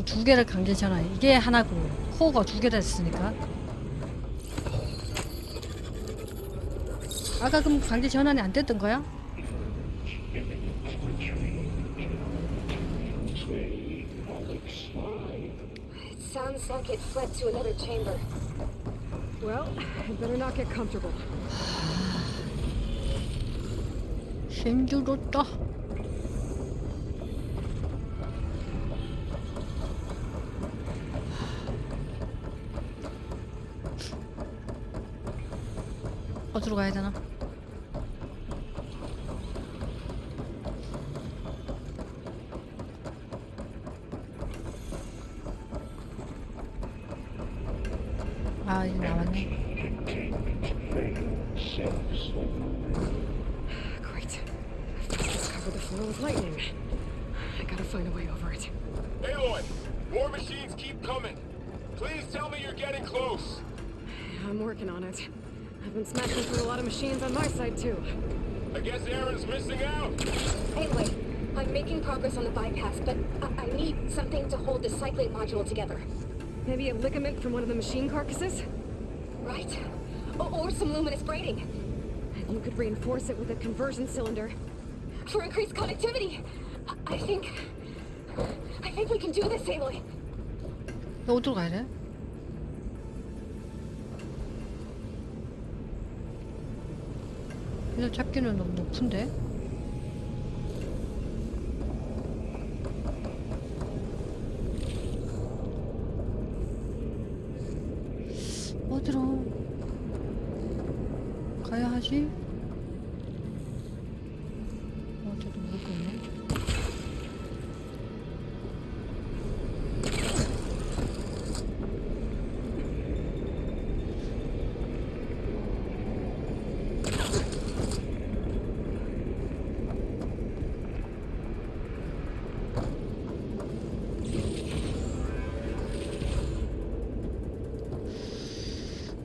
그 두 개를 강제 전환. 이게 하나고 코어가 두 개다 했으니까. 아까 그럼 강제 전환이 안 됐던 거야? It sounds like it fled to another chamber. Well, I better not get comfortable. 힘들었다. 어디로 가야 되나? 아, 이제 나왔네. Great. I've just covered the floor with lightning. I gotta find a way over it. Eilloi의, more machines keep coming. Please tell me you're getting close. I'm working on it. I've been smashing through a lot of machines on my side too. I guess Aaron's missing out. Anyway, I'm making progress on the bypass, but I need something to hold the cycling module together. Maybe a ligament from one of the machine carcasses? Right? Or some luminous braiding. And you could reinforce it with a conversion cylinder. For increased connectivity. I think we can do this, Aloy. 너 어디로 가야 돼? 그냥 잡기는 너무 높은데? 어디로 가야 하지? 어제도 모르겠네.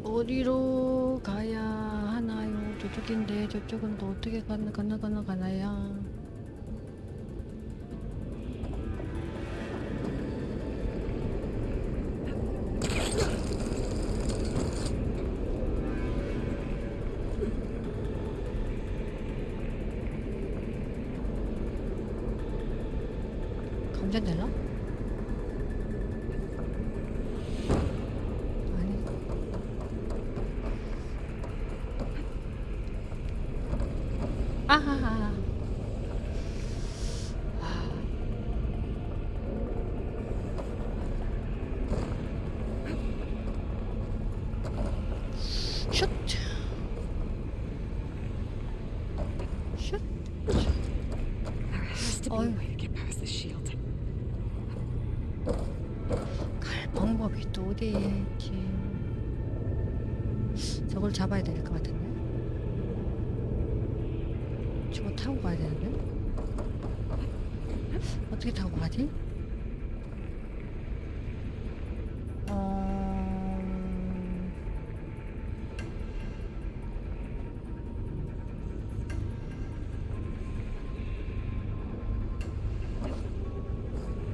어디로 가야 하나요? 저쪽인데 저쪽은 또 어떻게 건너가나요? 감전되나? 아하하. 슛. 슛. There has to be a way to get past the shield. 갈 방법이 또 어디에 있지? 저걸 잡아야 될 것 같은데. 저거 타고 가야 되는데? 어떻게 타고 가지?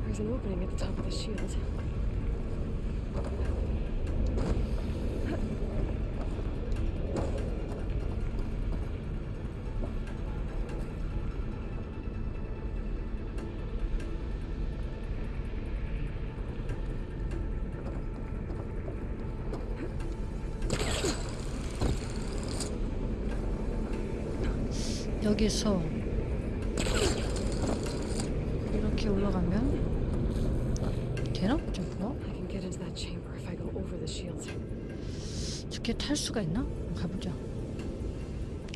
There's an opening at the top of the shield. 여기서 이렇게 올라가면 되나? 점프가? I can get into that chamber if I go over the shield. 저렇게 탈 수가 있나? 가보자.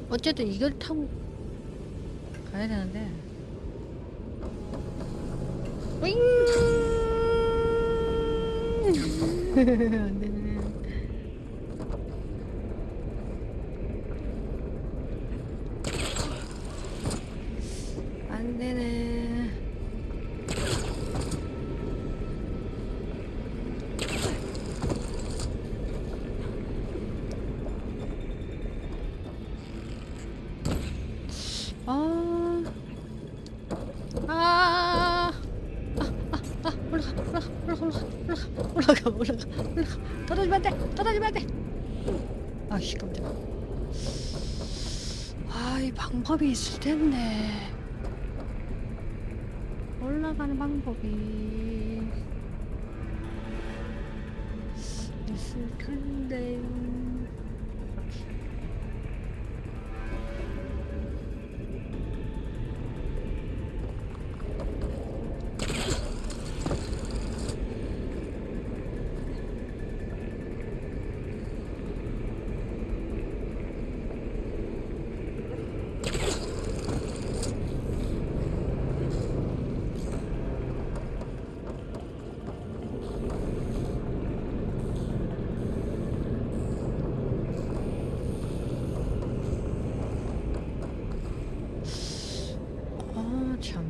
어쨌든 이걸 타고 가야 되는데. 윙! 안 되네. 안 되네. 올라가. 떨어지면 안 돼. 아씨 깜짝. 이 방법이 있을 텐데. 올라가는 방법이 있을 텐데. 참.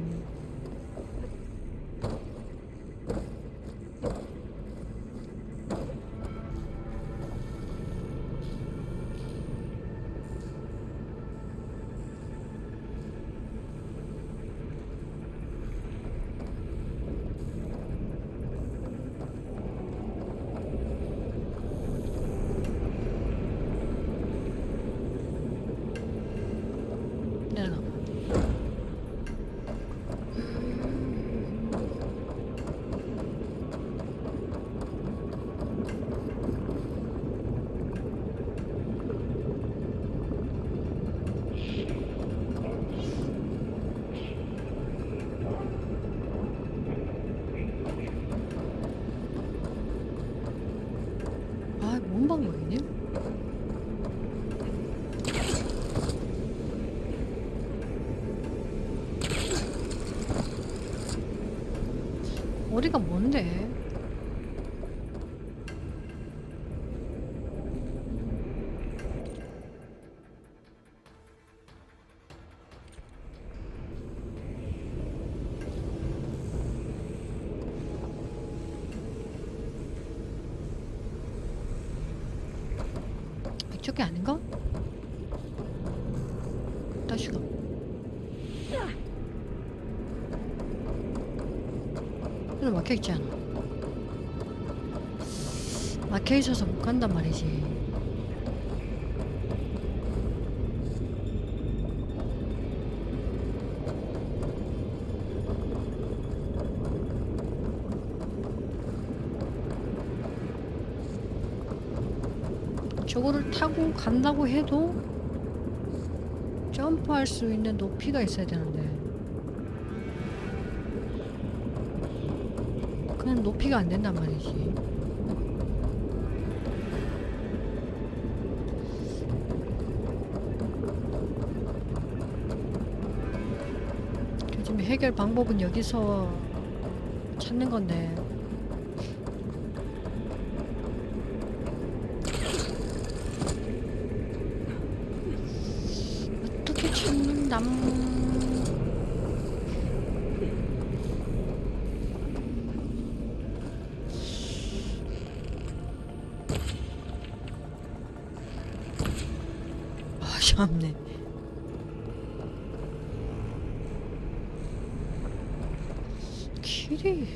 내려가. 뭔 방법이니? 어디가 뭔데? 이쪽이 아닌가? 다시가. 여기 막혀있지 않아? 막혀있어서 못 간단 말이지. 저거를 타고 간다고 해도 점프할 수 있는 높이가 있어야 되는데 그냥 높이가 안 된단 말이지. 요즘 해결 방법은 여기서 찾는 건데 어떻게 찾는담. 참네. 길이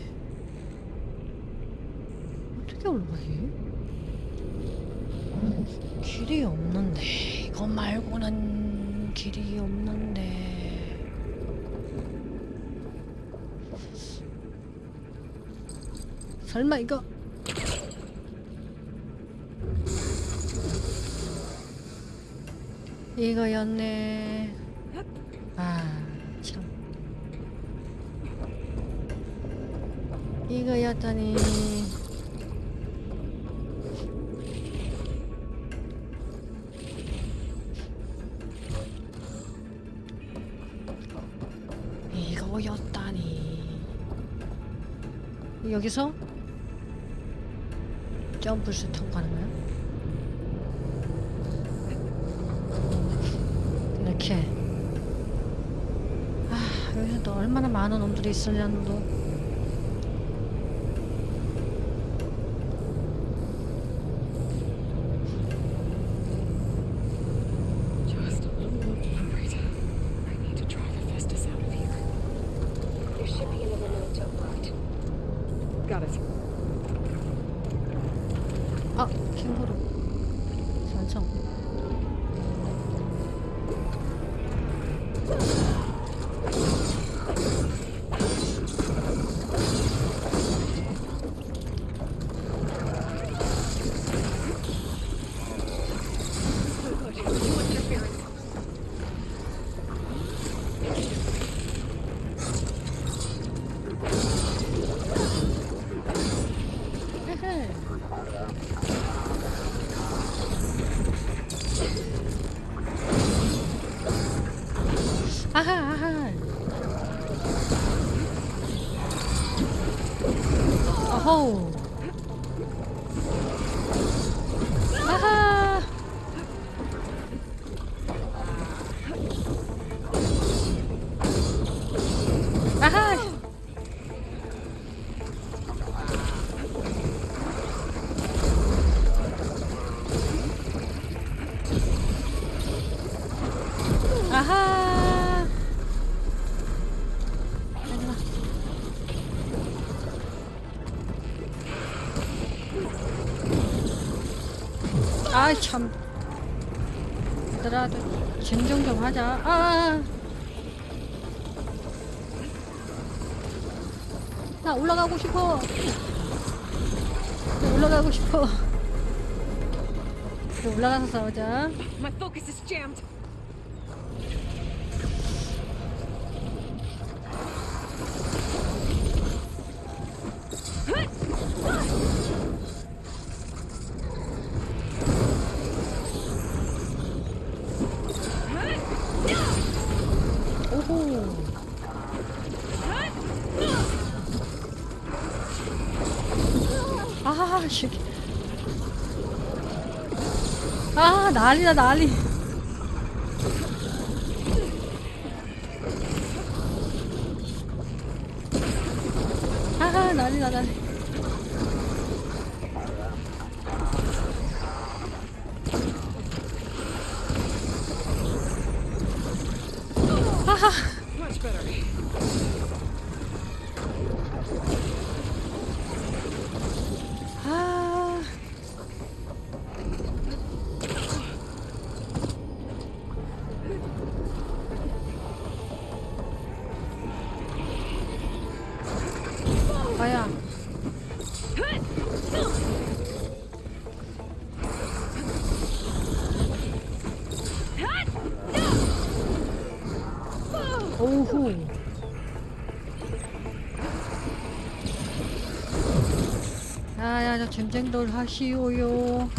어떻게 올라가지? 길이 없는데 이거 말고는 길이 없는데. 설마 이거 이거였네. 아, 참. 이거였다니. 이거였다니. 여기서 점프를 타고 가는 거야? 이렇게. 아, 여기서 또 얼마나 많은 놈들이 있으려는도. Just a little worried. I need to drive Hephaestus out of here. There should be another memento booked. Got it. 아, 캥거루. 산성. 헤헤. 아하, 아하. 어허우. 아하. 아하. 아하. 일로와. 아이 참. 얘들아, 진정 좀 하자. 나 올라가고 싶어. 나 올라가고 싶어. 그래, 올라가서 싸우자. My focus is jammed. 오호. 아, 씨. 아, 난리다, 난리. 아, 난리다, 난리. 아하. Much better. 아. 아야. 오호. 야야, 저 잼쟁돌 하시오요.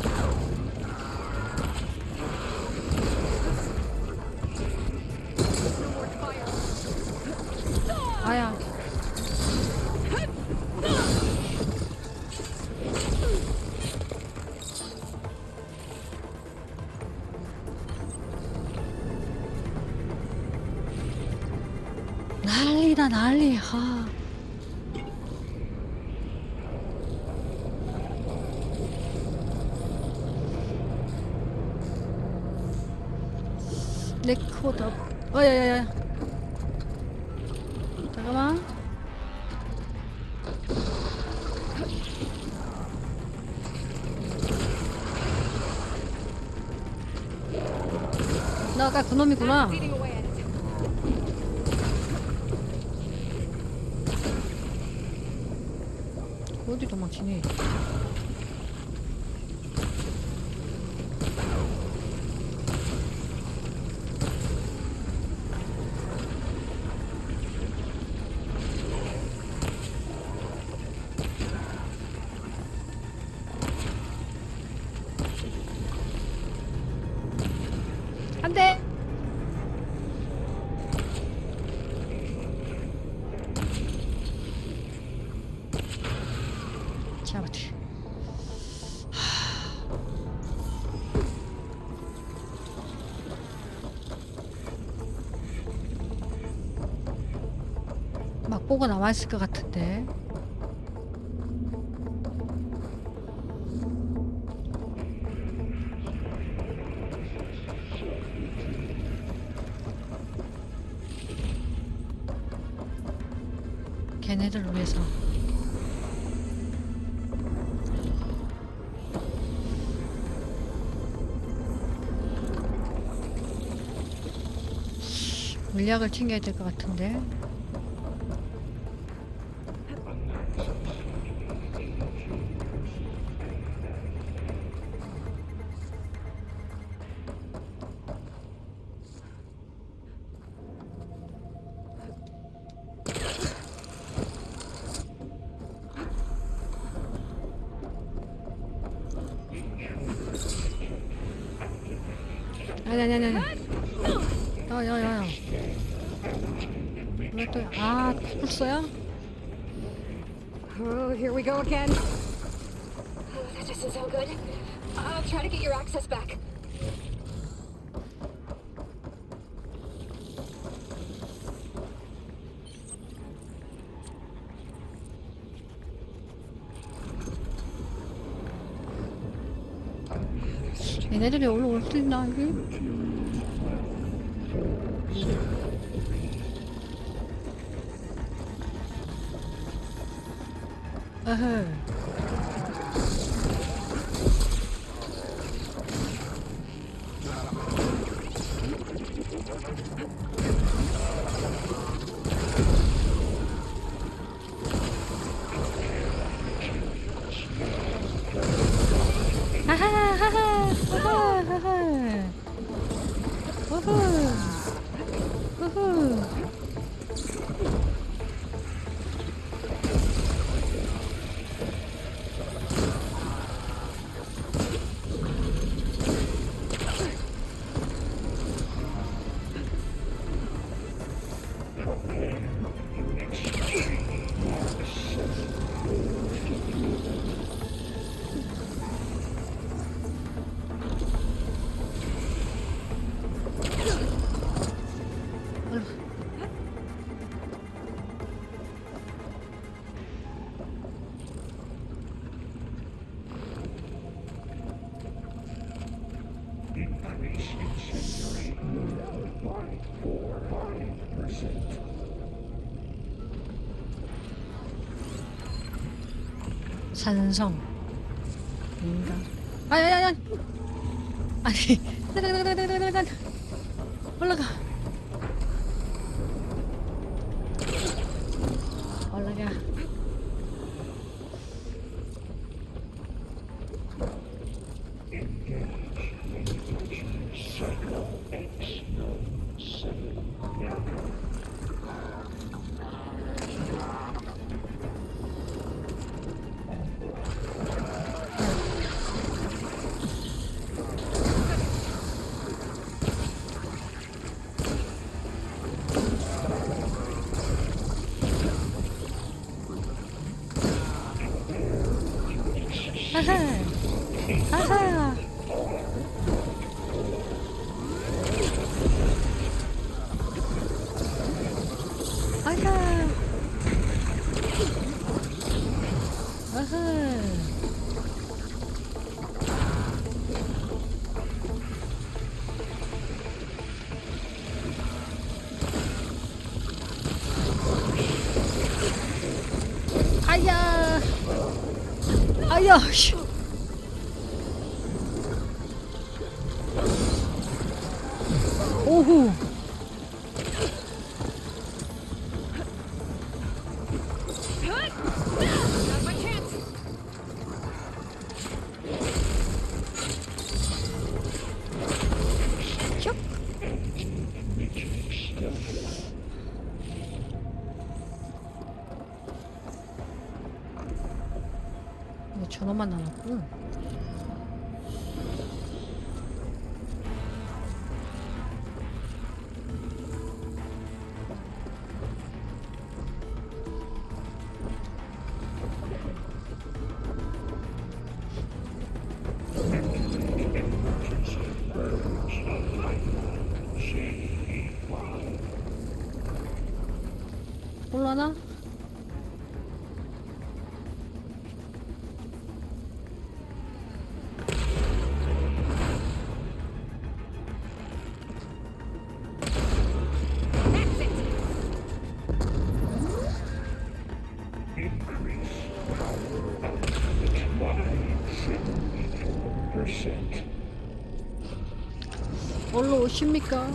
아야. 난리다, 난리. 아. 레코더. 야야야. 잠깐만. 나 아까 그놈이구나. Eating away at it. 어디 도망치니? 안 돼! 잡았지. 막보고 남아있을 것 같은데. 걔네들 위해서. 물약을 챙겨야 될 것 같은데. 아니. 야야야야. 왜 또? 아, 불써야? Oh, here we go again. Oh, that doesn't sound good. I'll try to get your access back. 얘네들이 올라올 수 있나 이게? 에헤. 산성 인가? 아니 올라가 아하 아야 씨. 오후 저놈만 남았고 올라나? 올라오십니까?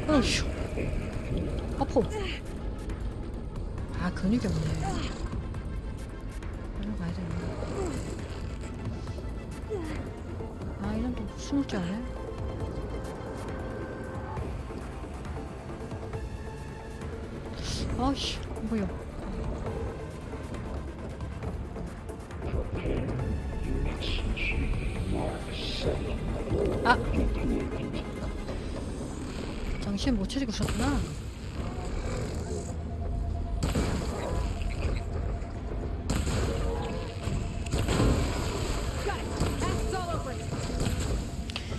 어휴. 아파. 아, 근육이 없네. 이리로 가야 되네. 아, 이런 또 숨을 줄 아네. 아이씨, 뭐야. 아! 정신 못 차리고 있었구나.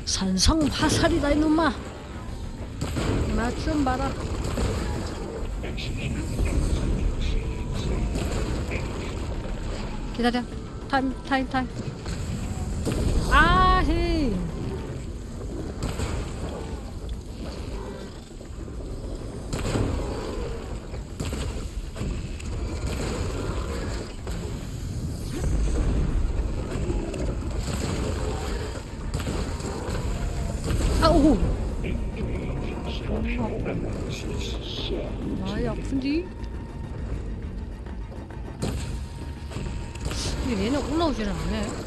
산성 화살이다 이놈아. 맛 좀 봐라. 기다려. 타임. 아히. 아우. 많이 아픈디? 근데 얘는 올라오지는 않네.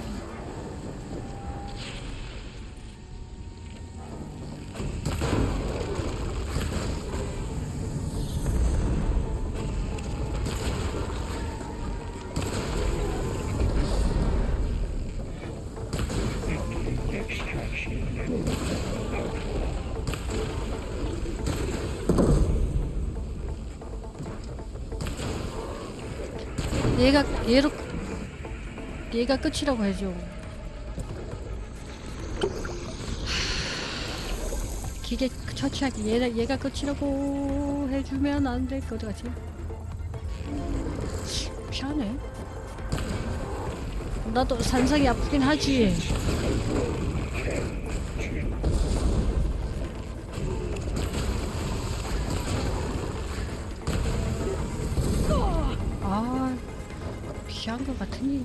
얘가 끝이라고 해줘. 기계 처치하기 얘가 끝이라고 해주면 안 될 것 같지? 피하네. 나도 산성이 아프긴 하지. 아, 피한 것 같으니.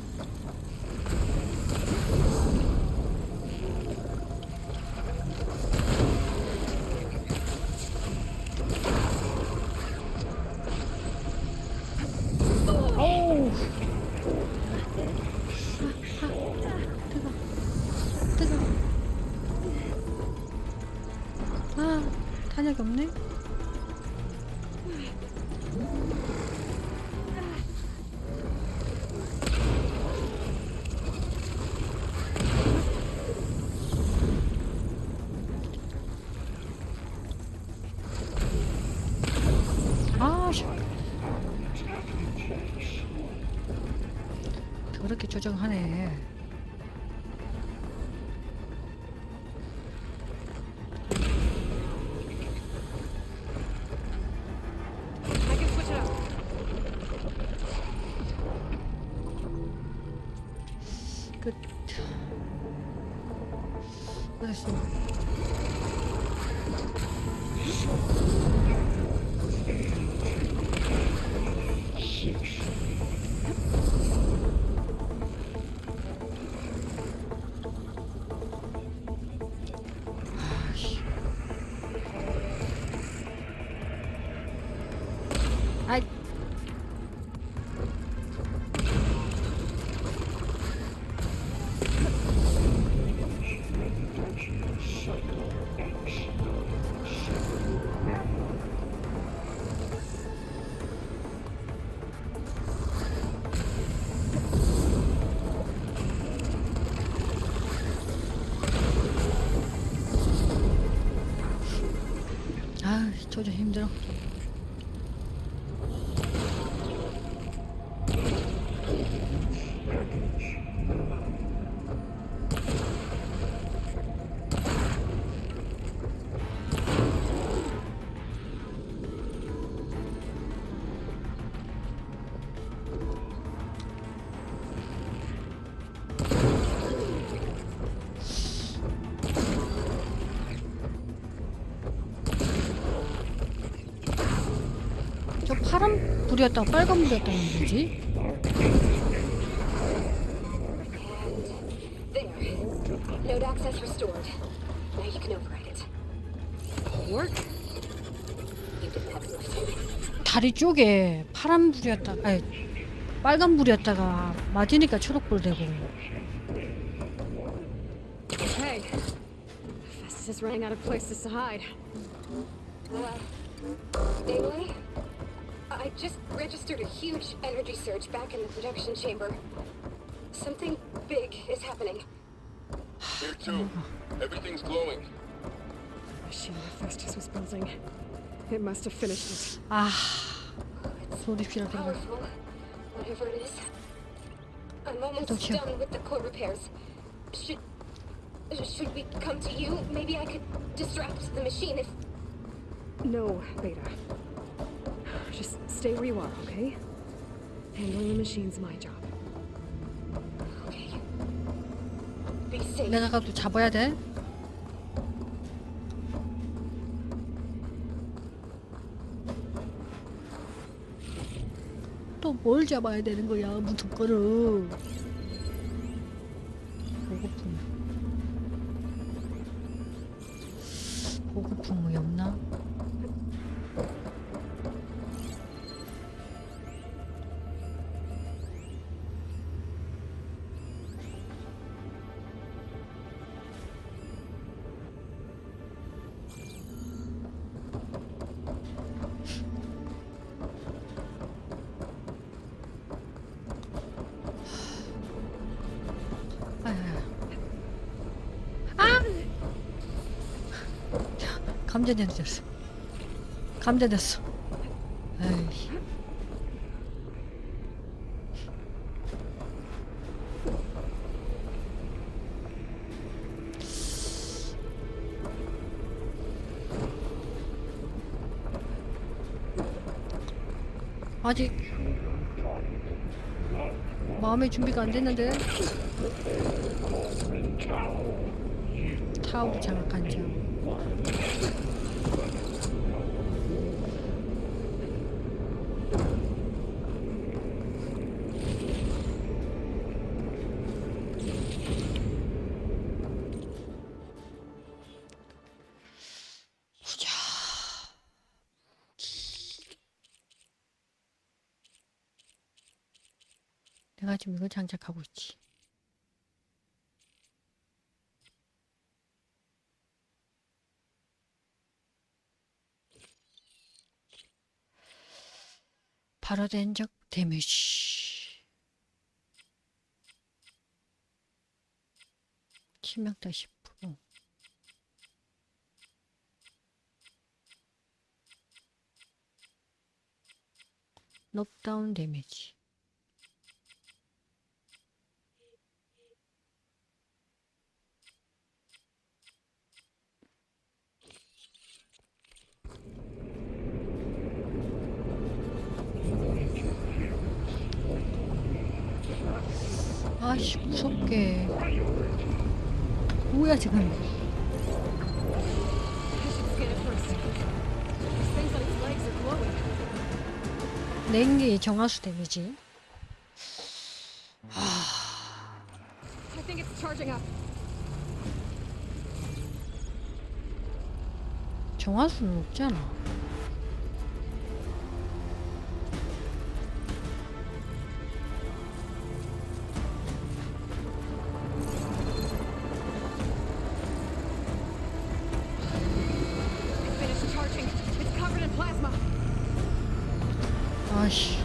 오우. 뜨거. 아, 탄약이 없네. 아, 그렇게 조정하네. I can switch it up. 끝. 그랬어. 아이. 아, 조절 힘들어. 저 파란 불이었다가 빨간 불이었다는 거지? There. Node access restored. Now you can override it. work? You didn't have to listen. 다리 쪽에 파란 불이었다가 아니 빨간 불이었다가 맞으니까 초록불 되고. Okay. Festus is running out of places to hide. Eiloi? I just registered a huge energy surge back in the production chamber. Something big is happening. Here too. Everything's glowing. The machine that Festus was building. It must have finished it. 아 소리 필요 들어가. Powerful, whatever it is. I'm almost Don't you- done with the core repairs. Should we come to you? Maybe I could distract the machine if... No, Beta. Just stay where you are, okay? Handling the machine's my job. Okay. Be safe. 내가 가도 잡아야 돼? 또 뭘 잡아야 되는 거야? 무슨 거를? 보고품. 보고품이 없나? 감전됐어. 감전됐어. 에이. 아직 마음의 준비가 안 됐는데. 타워 장악한 점. 내가 지금 이걸 장착하고 있지. 발효된 적 데미지. 치명타 10%. 넉다운 데미지. 아이씨 무섭게. 뭐야 지금. I should scan it first. These things on its legs are glowing. 냉기 정화수 데미지. I think it's charging up. 정화수는 없잖아. Finished charging. It's covered in plasma. 아씨.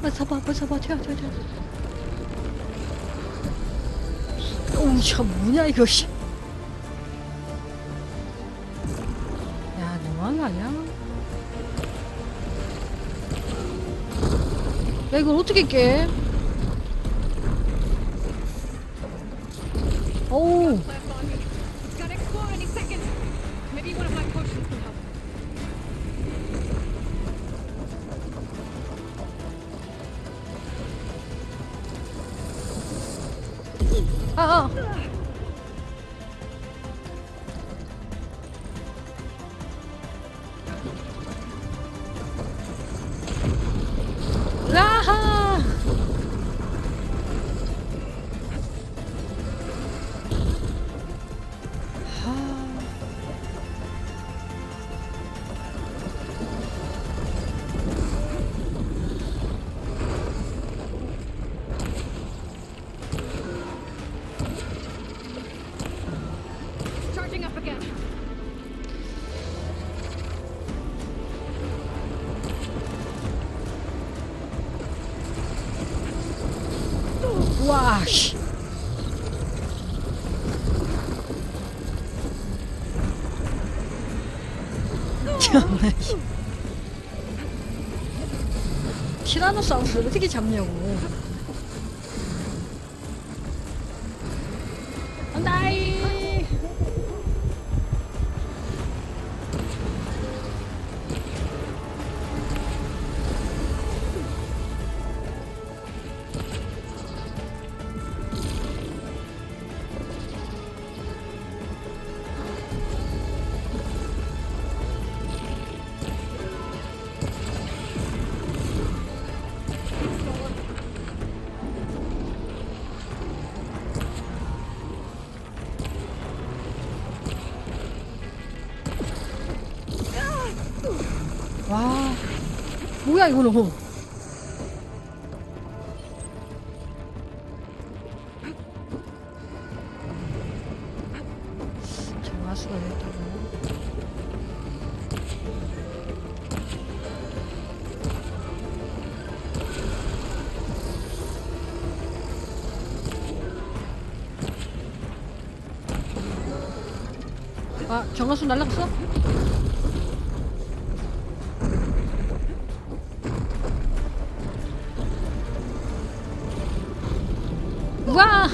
벗어봐, 벗어봐, 튀어. 오우, 참 뭐냐 이거. 씨. 야, 너무한 거 아니야? 야, 이걸 어떻게 깨? 어우. Plasma on me. It's gonna explode any second. Maybe one of my potions can help. 아. 라하. 와, 씨. 참나. 티라노사우루스를 어떻게 잡냐고. 나이. 와, 뭐야 이거는. 정화수가 됐다고. 아, 정화수 날라갔어? 와!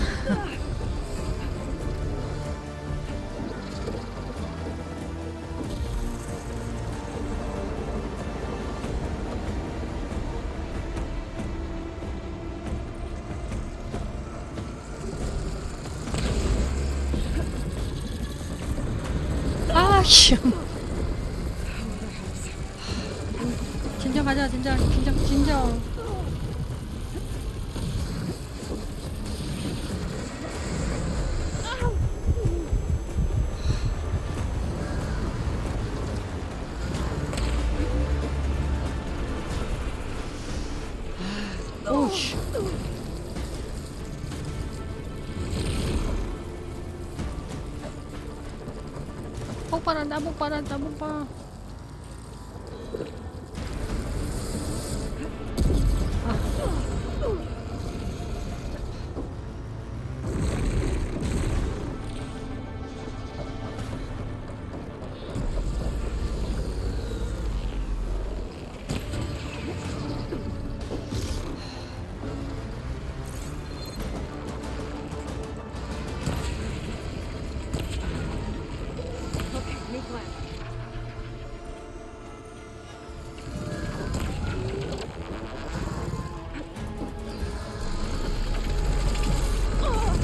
아, 씨. 진정 가자, 진정, 진정, 진정. 오우씨. 폭발한다, 폭발한다, 폭발. Okay, new plan.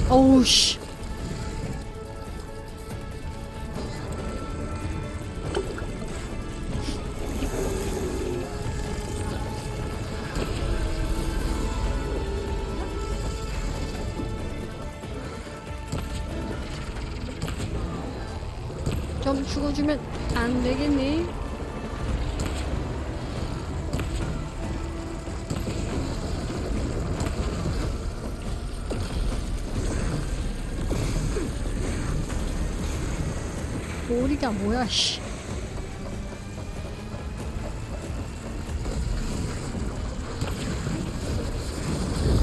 어우 씨. 좀 죽어주면 안 되겠니? 머리가 뭐야, 씨.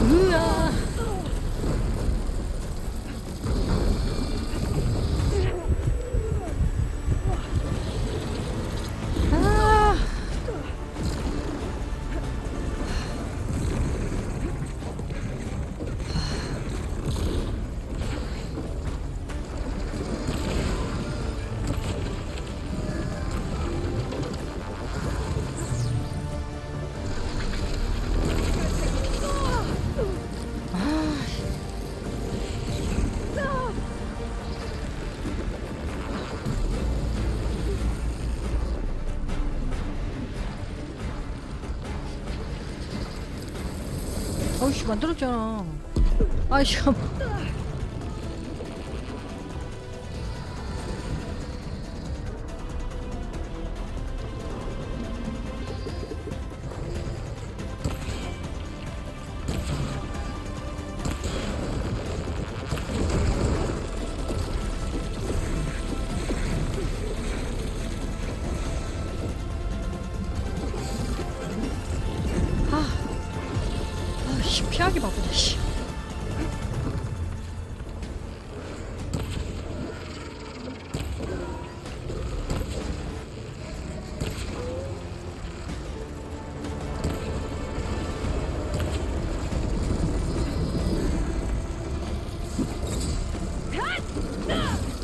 으아. 아. 어이씨, 만들었잖아. 아이, 참. 아, 씨, 피하기 바쁘다, 씨.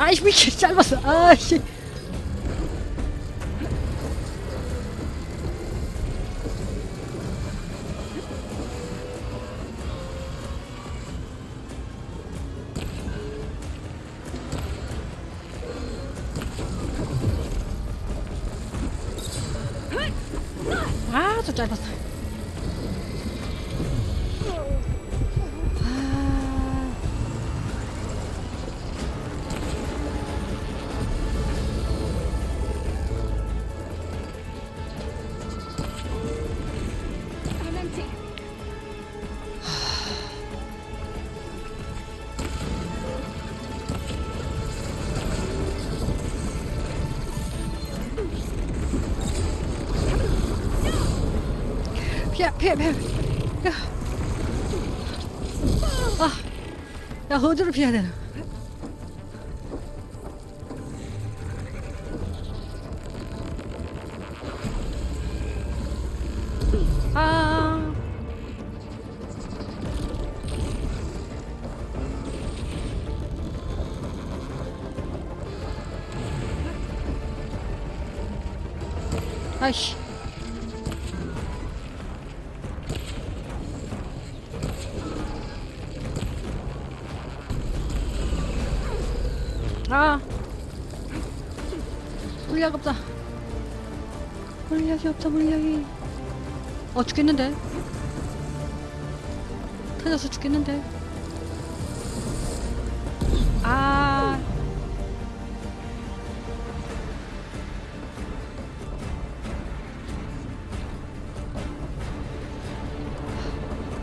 아이씨, 왜 이렇게 짧았어. 아이씨. 아, 저 짧았어. 아. I'm empty. 피해. 야. 아, 야, 어디로 피해야 되나? 아. 아이씨. 아, 물약 없다. 물약이 없다, 물약이. 죽겠는데? 터져서 죽겠는데? 아.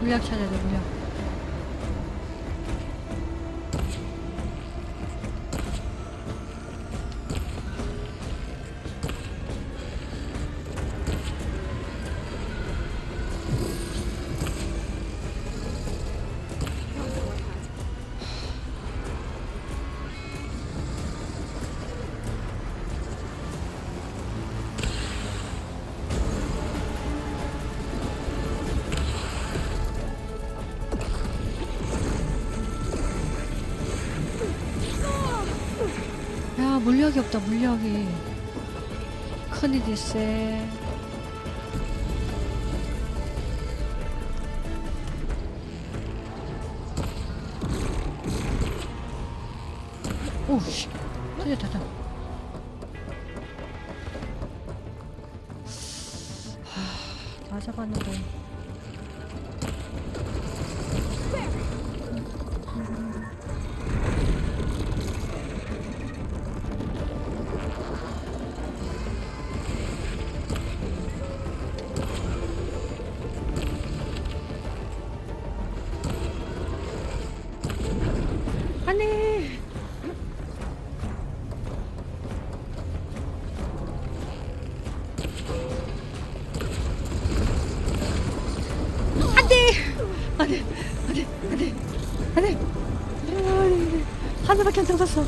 물약 찾아야 돼, 물약. 야, 물약이 없다, 물약이. 큰일이 쎄. 오씨, 터졌다. 다 잡았는데. 안돼. 안돼. 하나밖에 안 잡았어.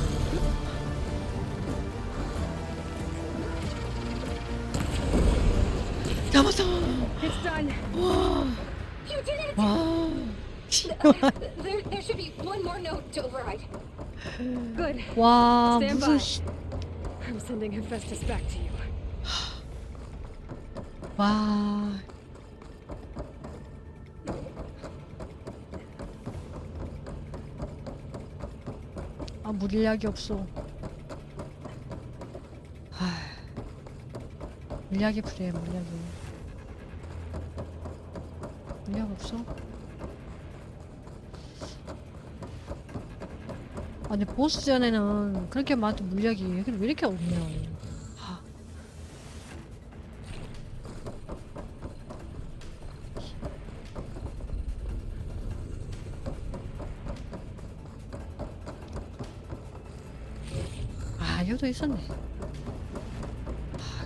잡았어. It's done. 와. You did it! 와. There should be one more note to override. Good. 와, Stand 무슨 by. I'm sending Hephaestus back to you. 와. 아, 물약이 없어. 물약이 필요해, 물약이. 물약 없어? 아니, 보스전에는 그렇게 많은 물약이 여기는 왜 이렇게 없냐. 여기도 있었네.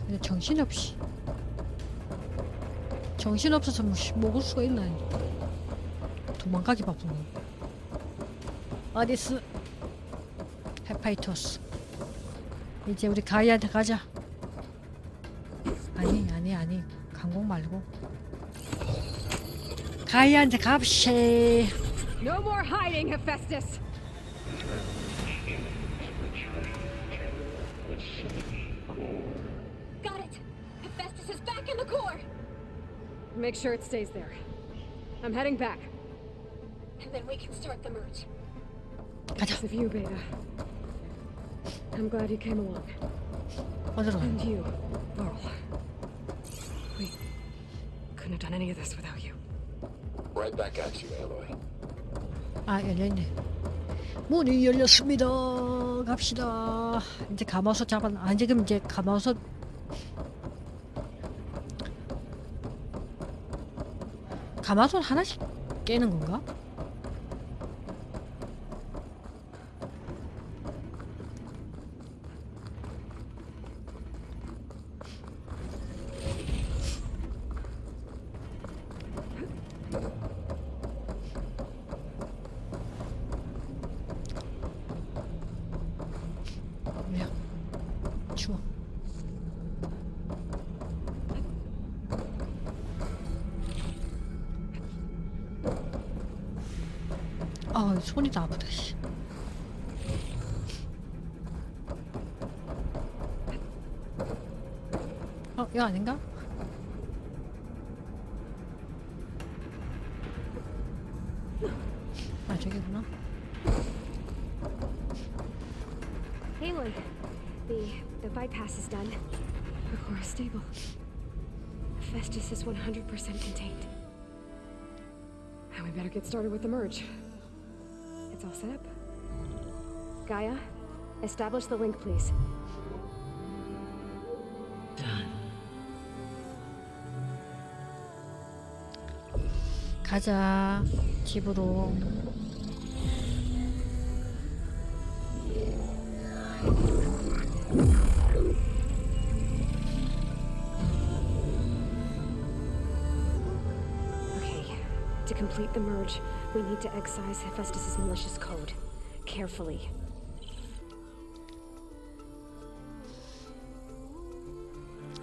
근데 정신없이. 정신없어서 먹을 수가 있나. 도망가기 바쁘네. 어디스 헤파이토스. 이제 우리 가이한테 가자. 아니 강공 말고 가이한테 갑시. No more hiding, Hephaestus. stuck in the core. Make sure it stays there. I'm heading back. And then we can start the merge. 가자. Because of you, Beta. I'm glad you came along. 어디로 가? And you, Varl. We couldn't have done any of this without you. Right back at you, Aloy. 아, 열려있네. 문이 열렸습니다. 갑시다. 이제 가마솥 지금 이제 가마솥 하나씩 깨는 건가? 뭐야? 추워. 아, 손이 다 아프다. 씨. 이거 아닌가? 아, 저기구나. Aloy, the bypass is done. The core is stable. Festus is 100% contained. And we better get started with the merge. It's all set up. Gaia, establish the link, please. 가자. 집으로. Okay, to complete the merge, we need to excise Hephaestus's malicious code. Carefully.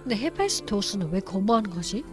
근데 헤파이스토스는 왜 거부하는 거지?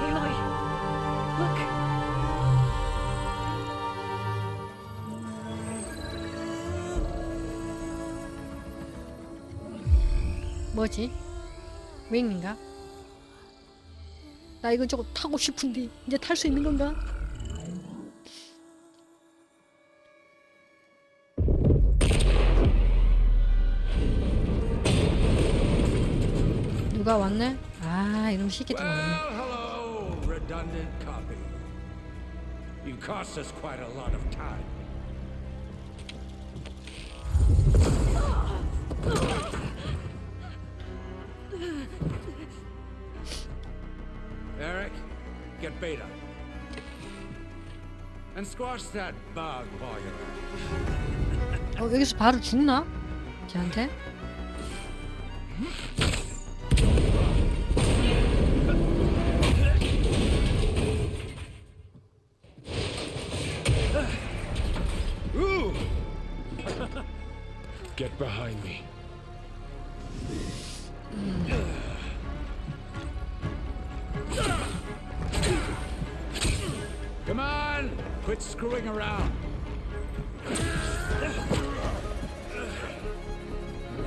Aloy! Look! 뭐지? 윙인가? 나 이거 저거 타고 싶은데 이제 탈 수 있는 건가? 누가 왔네? 아, 이놈 시키도 Well, 왔네. hello, redundant copy. You cost us quite a lot of time. Eric, get Beta. And squash that bug while you're at it. 여기서 바로 죽나? 쟤한테? Ooh! Get behind me. Come on! Quit screwing around.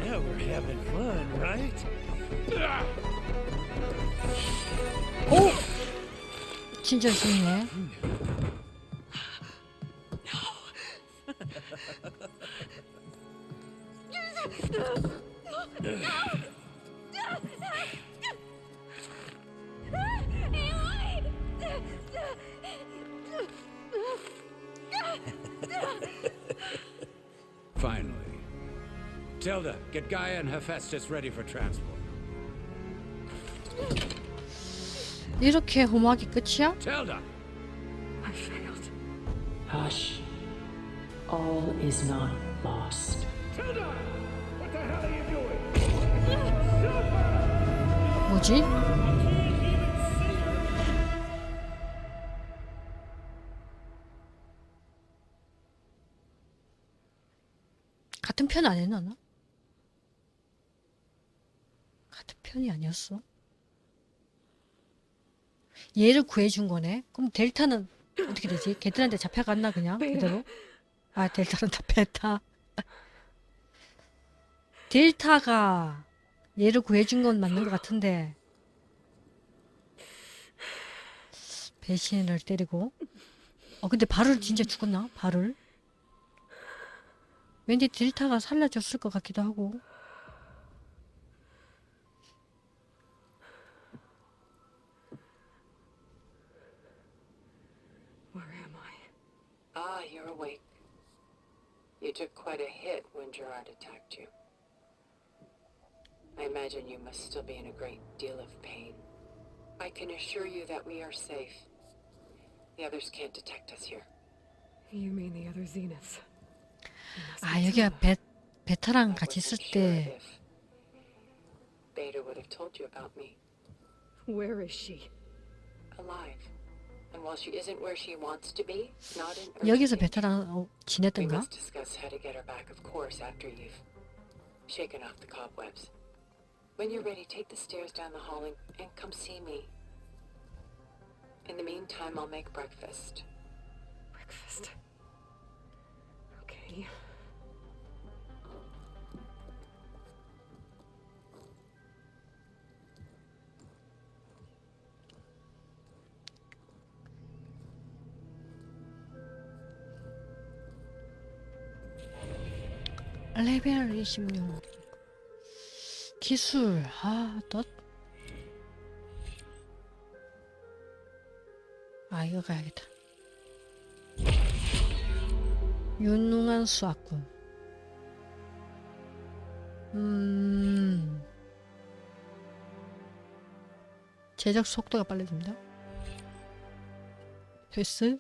Now we're having fun, right? 오! 진짜 죽네. Finally. Tilda, get Gaia and Hephaestus ready for transport. 이렇게 험하게 끝이야? Tilda! I failed. Hush. All is not lost. Tilda! What the hell are you doing? 뭐지? 같은 편 아니었나? 같은 편이 아니었어. 얘를 구해준 거네. 그럼 델타는 어떻게 되지? 걔들한테 잡혀갔나 그냥 그대로? 아 델타는 다 베타. 델타가 얘를 구해준 건 맞는 것 같은데 배신을 때리고. 근데 발을 진짜 죽었나? 발을? 왠지 델타가 살려줬을 것 같기도 하고. Where am I? Ah, you're awake. You took quite a hit when Gerard attacked you. I imagine you must still be in a great deal of pain. I can assure you that we are safe. The others can't detect us here. You mean the other Zeniths? 아 여기가 베타랑 I 같이 있을 wasn't sure 때 if Beta would have told you about me. Where is she? Alive. And while she isn't where she wants to be, not in 여기서 urgent danger. 베타랑 We 지냈던가? must discuss how to get her back, of course, after you've shaken off the cobwebs. When you're ready, take the stairs down the hall and come see me. In the meantime, I'll make breakfast. Breakfast. Okay. 레벨 26 기술 이거 가야겠다. 유능한 수학군. 제작 속도가 빨라집니다. 됐어?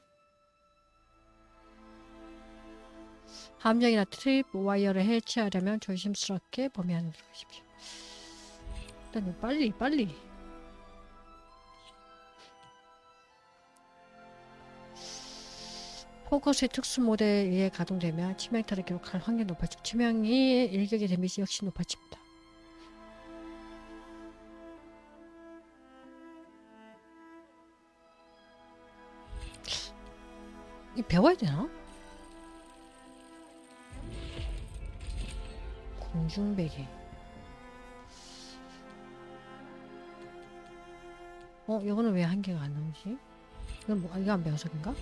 함정이나 트립 와이어를 해체하려면 조심스럽게 범위 안에 들어가십시오. 일단 빨리. 포커스의 특수 모드에 의해 가동되면 치명타를 기록할 확률이 높아지고 치명이 일격의 데미지 역시 높아집니다. 이 배워야 되나? 공중배기. 이거는 왜 한 개가 안 나오지? 이거 안 배워서 그런가?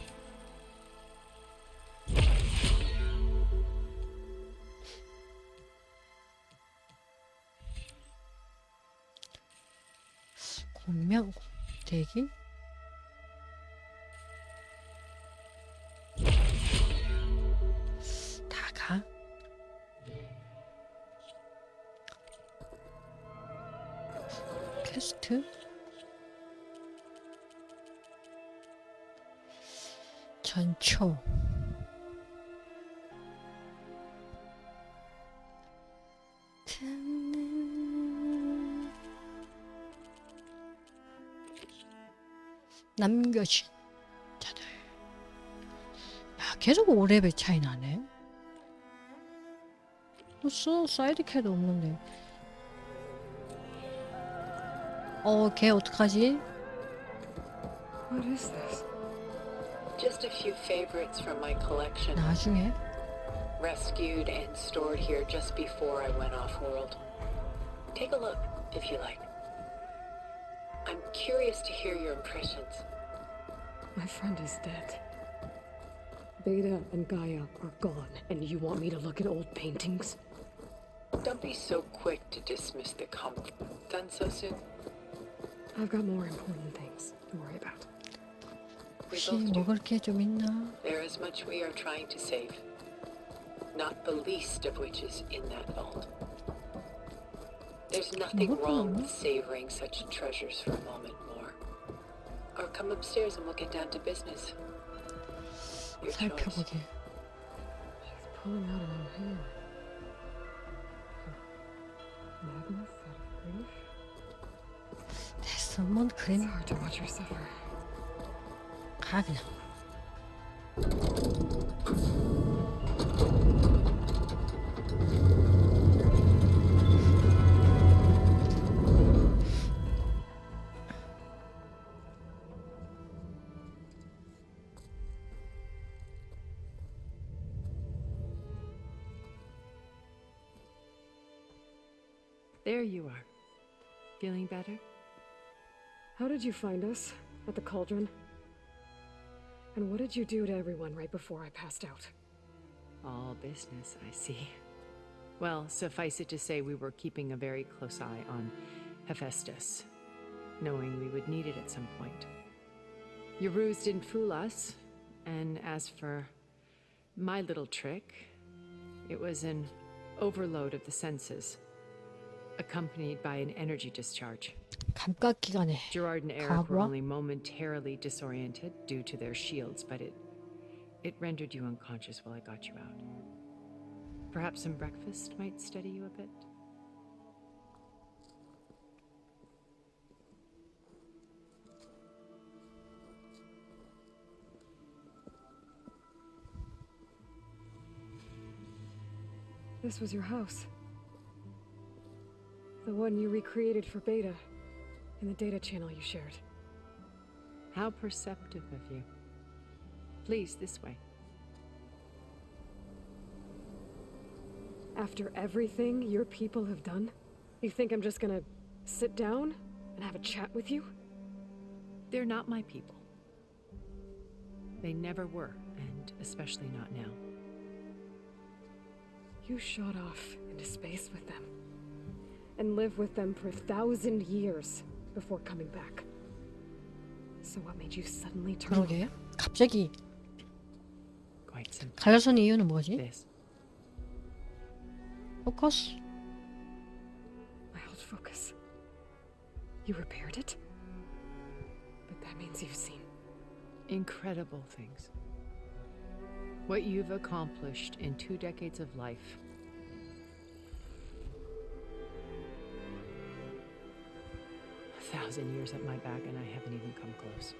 공명 대기? 다가? 퀘스트? 전초 남겨진 자들. 야, 계속 5레벨 차이 나네. 무슨 사이드캐도 없는데. 걔 어떡하지? What is this? Just a few favorites from my collection. 나중에 Rescued and stored here just before I went off-world. Take a look, if you like. I'm curious to hear your impressions. My friend is dead. Beta and Gaia are gone, and you want me to look at old paintings? Don't be so quick to dismiss the comfort. Done so soon? I've got more important things to worry about. We 혹시 both do. 먹을 게 좀 있나? There is much we are trying to save. Not the least of which is in that vault. There's nothing wrong with savoring such treasures for a moment more. Or come upstairs and we'll get down to business. Your choice. 살펴보게. Pulling out around here. Madness out of grief. 됐어. 뭔 It's 그림 hard to watch her suffer. 가 그냥. There you are. Feeling better? How did you find us? At the cauldron? And what did you do to everyone right before I passed out? All business, I see. Well, suffice it to say we were keeping a very close eye on Hephaestus, knowing we would need it at some point. Your ruse didn't fool us, and as for my little trick, it was an overload of the senses, accompanied by an energy discharge. 감각기관에 Gerard and Eric were 가봐? only momentarily disoriented due to their shields, but it rendered you unconscious while I got you out. Perhaps some breakfast might steady you a bit? This was your house. The one you recreated for Beta in the data channel you shared. How perceptive of you. Please, this way. After everything your people have done, you think I'm just gonna sit down and have a chat with you? They're not my people. They never were, and especially not now. You shot off into space with them and lived with them for 1,000 years before coming back. So what made you suddenly turn? 그러게. 갑자기 Quite simply. 갈라선 이유는 뭐지? This. 포커스. My old focus. You repaired it? But that means you've seen. Incredible things. What you've accomplished in 2 decades of life. A 1,000 years at my back, and I haven't even come close.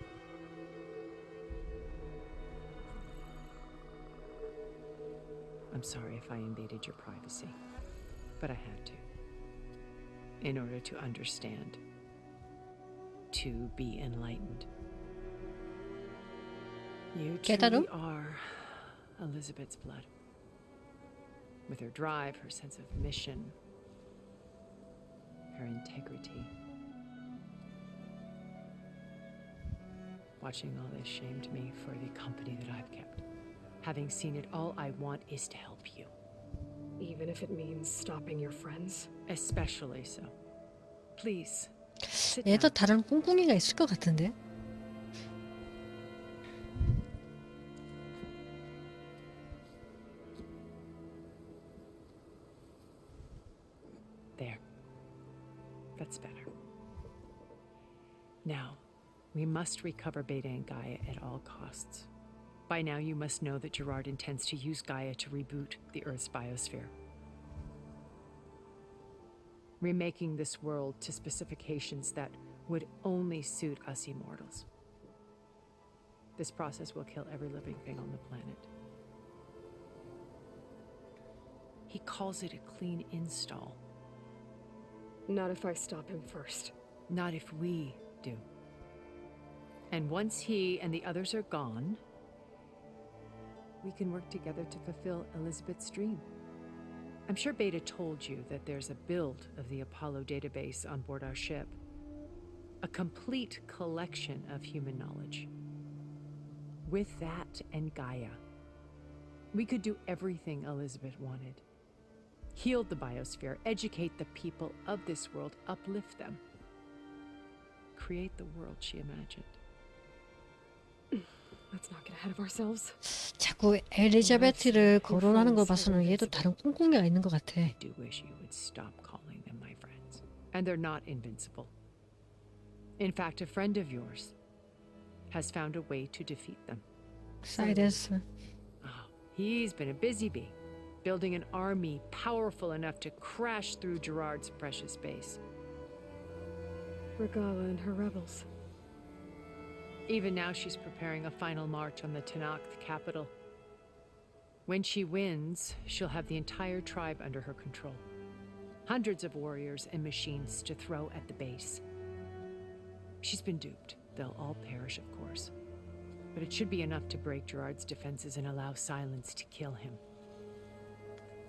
I'm sorry if I invaded your privacy, but I had to. In order to understand, to be enlightened. You truly 깨달음? are Elizabeth's blood. With her drive, her sense of mission, her integrity. Watching all this shamed me for the company that I've kept. Having seen it, all I want is to help you. Even if it means stopping your friends? Especially so. Please, sit 얘도 down. 다른 꿍꿍이가 있을 것 같은데. There. That's better. Now, we must recover Beta and Gaia at all costs. By now, you must know that Gerard intends to use Gaia to reboot the Earth's biosphere. Remaking this world to specifications that would only suit us immortals. This process will kill every living thing on the planet. He calls it a clean install. Not if I stop him first. Not if we do. And once he and the others are gone, we can work together to fulfill Elizabeth's dream. I'm sure Beta told you that there's a build of the Apollo database on board our ship. A complete collection of human knowledge. With that and Gaia, we could do everything Elizabeth wanted. Heal the biosphere, educate the people of this world, uplift them. Create the world she imagined. Let's not get ahead of ourselves. 자꾸 엘리자베트를 거론하는 걸 봐서는 얘도 다른 꿍꿍이가 있는 것 같아. I do wish you would stop calling them my friends. And they're not invincible. In fact, a friend of yours has found a way to defeat them. 사이렌스. Oh, he's been a busy bee. building an army powerful enough to crash through Gerard's precious base. Regala and her rebels. Even now, she's preparing a final march on the Tenakth capital. When she wins, she'll have the entire tribe under her control. Hundreds of warriors and machines to throw at the base. She's been duped. They'll all perish, of course. But it should be enough to break Gerard's defenses and allow Silence to kill him,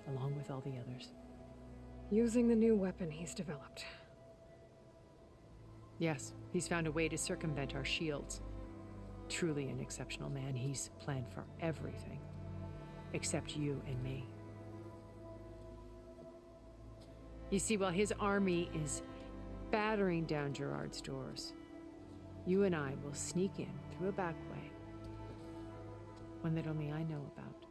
along with all the others. Using the new weapon he's developed. Yes, he's found a way to circumvent our shields. Truly an exceptional man. He's planned for everything, except you and me. You see, while his army is battering down Gerard's doors, you and I will sneak in through a back way, one that only I know about,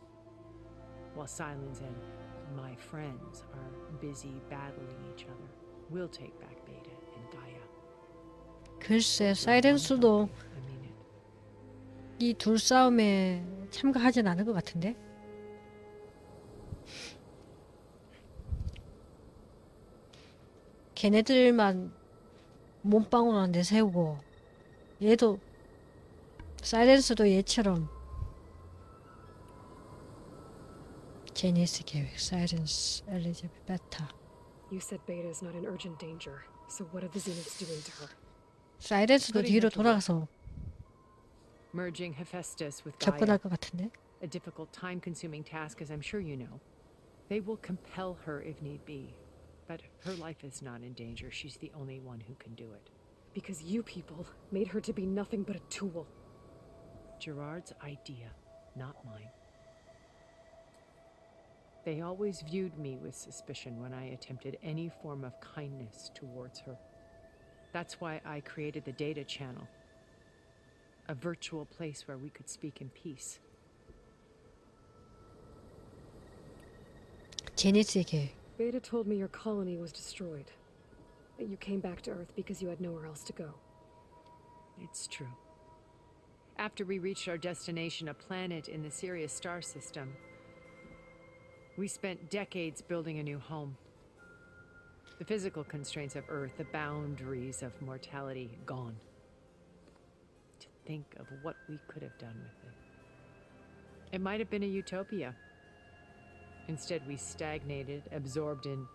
while Silence and my friends are busy battling each other. We'll take back Beta and Gaia. 글쎄, 사이렌스도 I mean it. 이 둘 싸움에 참가하진 않을 것 같은데? 걔네들만 몸빵으로 내세우고 얘도 사이렌스도 얘처럼 제니스 계획 사이렌스 엘리자베트 베타 You said Beta is not in urgent danger, so what are the Zeniths doing to her? 사이렌스도 뒤로 돌아가서 Merging Hephaestus with Gaia. 접근할 것 같은데? A difficult, time-consuming task, as I'm sure you know. They will compel her if need be. But her life is not in danger. She's the only one who can do it. Because you people made her to be nothing but a tool. Gerard's idea, not mine. They always viewed me with suspicion when I attempted any form of kindness towards her. That's why I created the data channel. A virtual place where we could speak in peace. 제니스의 계획 Beta told me your colony was destroyed. That you came back to Earth because you had nowhere else to go. It's true. After we reached our destination, a planet in the Sirius star system, we spent decades building a new home. The physical constraints of Earth, the boundaries of mortality, gone. To think of what we could have done with it. It might have been a utopia. Instead, we stagnated, absorbed in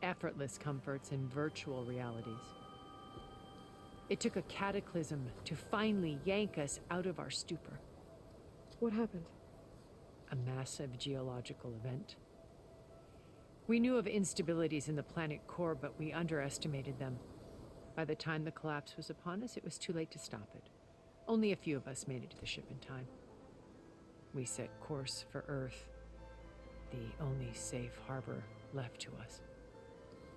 effortless comforts and virtual realities. It took a cataclysm to finally yank us out of our stupor. What happened? A massive geological event. We knew of instabilities in the planet core, but we underestimated them. By the time the collapse was upon us, it was too late to stop it. Only a few of us made it to the ship in time. We set course for Earth, the only safe harbor left to us.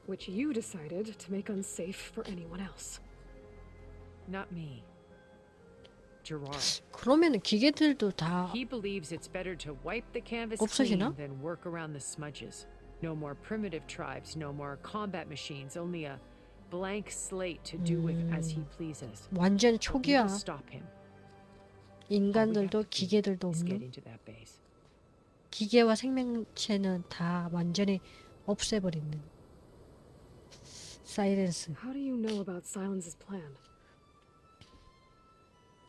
Which you decided to make unsafe for anyone else. Not me. Gerard. 그러면은 기계들도 다 He believes it's better to wipe the canvas 없어지나? clean than work around the smudges. No more primitive tribes, no more combat machines, only a blank slate to do with as he pleases. 완전 We 초기화 will stop him. 인간들도 기계들도 Is get 없는 into that base. 기계와 생명체는 다 완전히 없애버리는 사이렌스. How do you know about Silence's plan?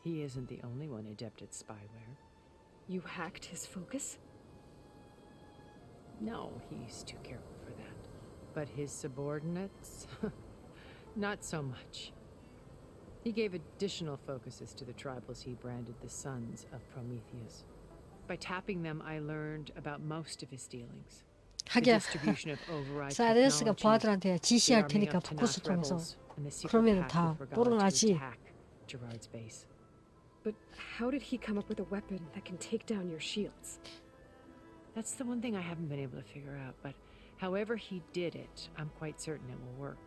He isn't the only one adept at spyware. You hacked his focus? No, he's too careful for that. But his subordinates? Not so much. He gave additional focuses to the tribals he branded the Sons of Prometheus. By tapping them, I learned about most of his dealings. The 하기야 distribution of override 사이렌스가 technology, 부하들한테 the 지시할 arming 테니까 of 포커스 Tenakth 통해서 rebels, and the secret 그러면은 pact 다 with Regala ጦ르나지. to attack Gerard's base. But how did he come up with a weapon that can take down your shields? That's the one thing I haven't been able to figure out, but however he did it, I'm quite certain it will work.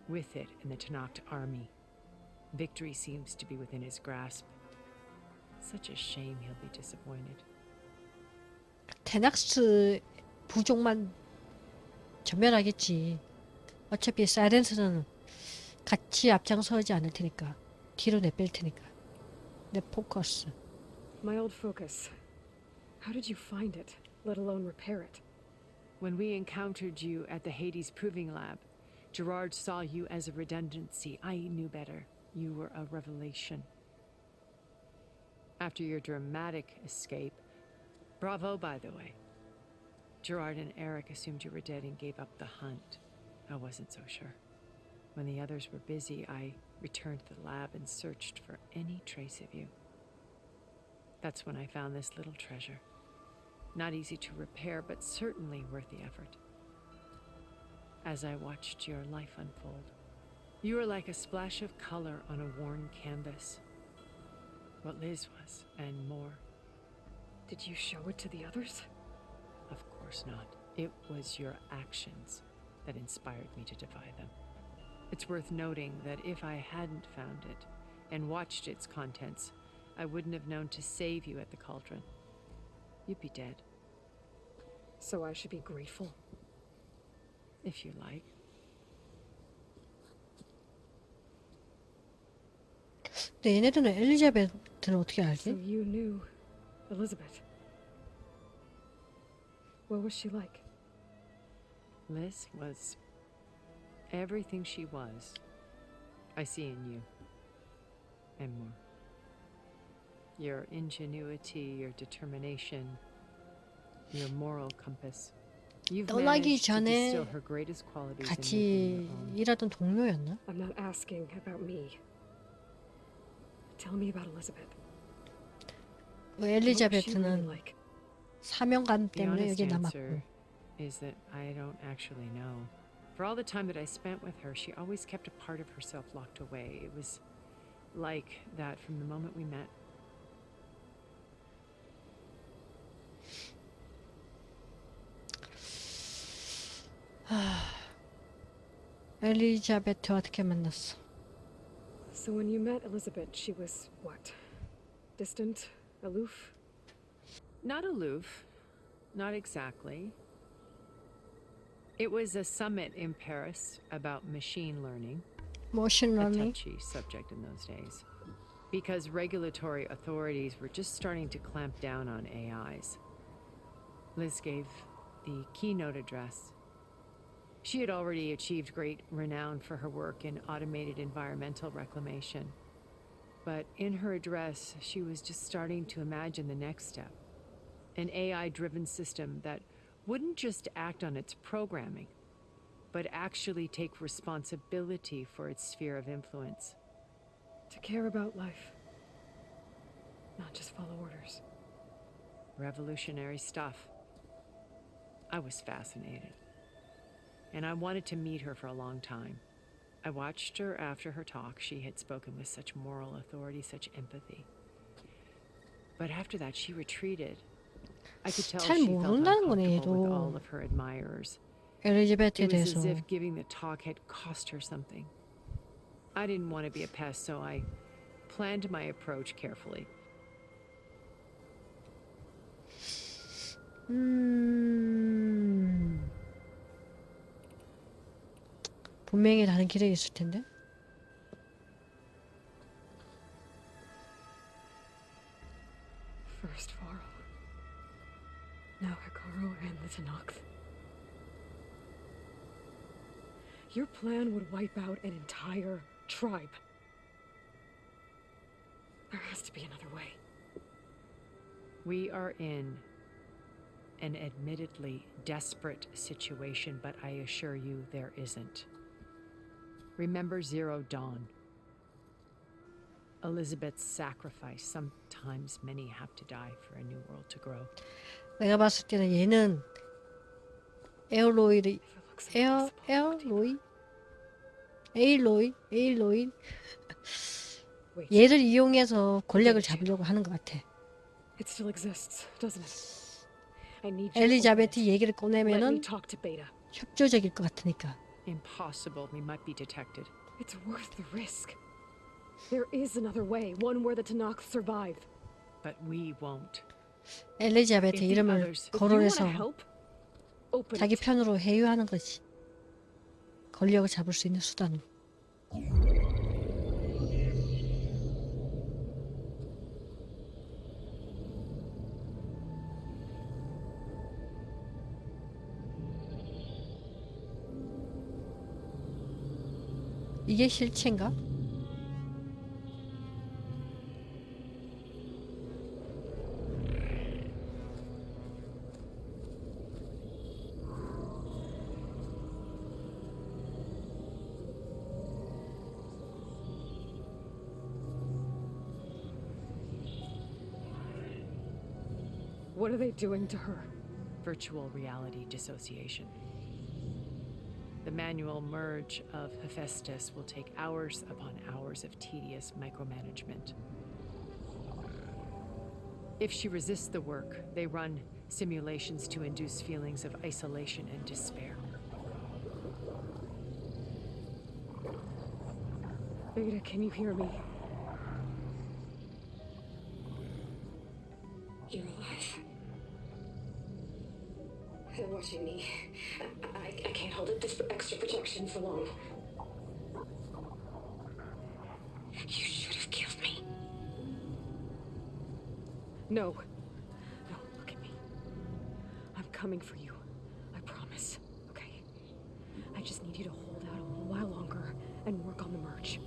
With it and the Tenakth army, victory seems to be within his grasp. Such a shame he'll be disappointed. 테낙스 부족만 전멸하겠지. 어차피 사이렌스는 같이 앞장서지 않을 테니까 뒤로 내뺄 테니까. 내 포커스. My old focus. How did you find it? let alone repair it. When we encountered you at the Hades Proving Lab, Gerard saw you as a redundancy. I knew better. You were a revelation. After your dramatic escape, bravo, by the way. Gerard and Eric assumed you were dead and gave up the hunt. I wasn't so sure. When the others were busy, I returned to the lab and searched for any trace of you. That's when I found this little treasure. Not easy to repair, but certainly worth the effort. As I watched your life unfold, you were like a splash of color on a worn canvas. What Liz was, and more. Did you show it to the others? Of course not. It was your actions that inspired me to defy them. It's worth noting that if I hadn't found it and watched its contents, I wouldn't have known to save you at the cauldron. You'd be dead, So I should be grateful. if you like. 근데 얘네들은 엘리자베트는 어떻게 So 알지? you knew Elizabeth. What was she like? Liz was everything she was. I see in you. And more. Your ingenuity, your determination, your moral compass. You've 떠나기 managed to 전에 distill her greatest qualities and make them 같이 your own. 일하던 동료였나? I'm not asking about me. Tell me about Elizabeth. 그 What was she really 엘리자베트는 like? 사명감 The 때문에 honest 여기 answer 남았고 is that I don't actually know. For all the time that I spent with her, she always kept a part of herself locked away. It was like that from the moment we met. 엘리자베트 어떻게 만났어? So when you met Elizabeth, she was what? Distant? Aloof? Not aloof, not exactly. It was a summit in Paris about machine learning, 모션 a 러닝? touchy subject in those days, because regulatory authorities were just starting to clamp down on AIs. Liz gave the keynote address. She had already achieved great renown for her work in automated environmental reclamation. But in her address, she was just starting to imagine the next step. An AI-driven system that wouldn't just act on its programming, but actually take responsibility for its sphere of influence. To care about life. Not just follow orders. Revolutionary stuff. I was fascinated. And I wanted to meet her for a long time. I watched her after her talk. She had spoken with such moral authority, such empathy. But after that, she retreated. I could tell 잘 she felt 모른다는 거네, uncomfortable with 얘도. all of her admirers. 엘리자베트에 It was 대해서 as if giving the talk had cost her something. I didn't want to be a pest, so I planned my approach carefully. 분명히 다른 길이 있을 텐데. First Varl. Now Hikaru and the Tanakh. Your plan would wipe out an entire tribe. There has to be another way. We are in an admittedly desperate situation, but I assure you there isn't. Remember Zero Dawn. Elizabeth's sacrifice. Sometimes many have to die for a new world to grow. 내가 봤을 때는 얘는 에일로이 If it looks impossible, 에일로이 wait, 얘를 이용해서 권력을 잡으려고 하는 것 같아. it still exists, doesn't it? I need you to open 엘리자베트 it. 얘기를 Let me 꺼내면은 talk to Beta. 협조적일 것 같으니까. Impossible. We might be detected. It's worth the risk. There is another way, one where the Tanakh survive. But we won't. 엘리자베트 If the 이름을 others- If you want 거론해서 to help, open 자기 it. 편으로 해유하는 거지. 권력을 잡을 수 있는 수단으로. 이게 실체인가? What are they doing to her? Virtual reality dissociation. The manual merge of Hephaestus will take hours upon hours of tedious micromanagement. If she resists the work, they run simulations to induce feelings of isolation and despair. Beta, can you hear me? You're alive. They're watching me. I can't hold up this extra protection for long. You should have killed me. No. No, look at me. I'm coming for you. I promise. Okay? I just need you to hold out a little while longer and work on the merge.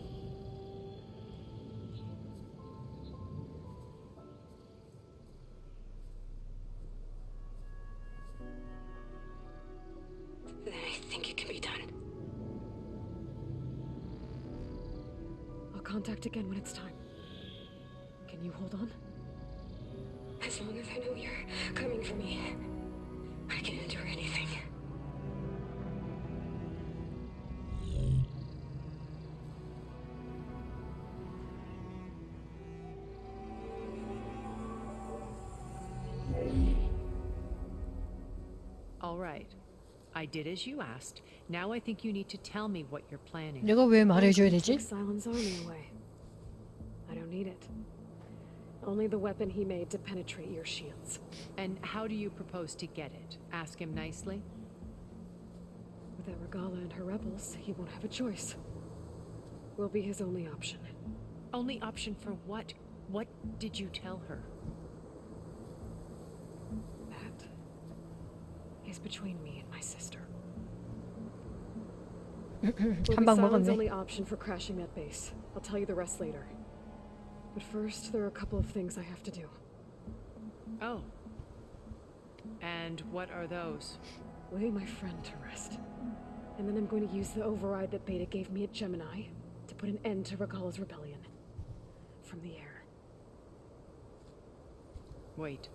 Then I think it can be done. I'll contact again when it's time. Can you hold on? As long as I know you're coming for me, I can endure anything. All right. I did as you asked. Now I think you need to tell me what you're planning. 내가 왜 말해줘야 되지? Took Silence Army away. I don't need it. Only the weapon he made to penetrate your shields. And how do you propose to get it? Ask him nicely? Without Regala and her rebels, he won't have a choice. We'll be his only option. Only option for what? What did you tell her? That is between me and my sister. We'll be 한 방 Silent's 먹었네. only option for crashing that base. I'll tell you the rest later. But first, there are a couple of things I have to do. Oh. And what are those? Lay my friend to rest. And then I'm going to use the override that Beta gave me at Gemini to put an end to Regala's rebellion. From the air. Wait.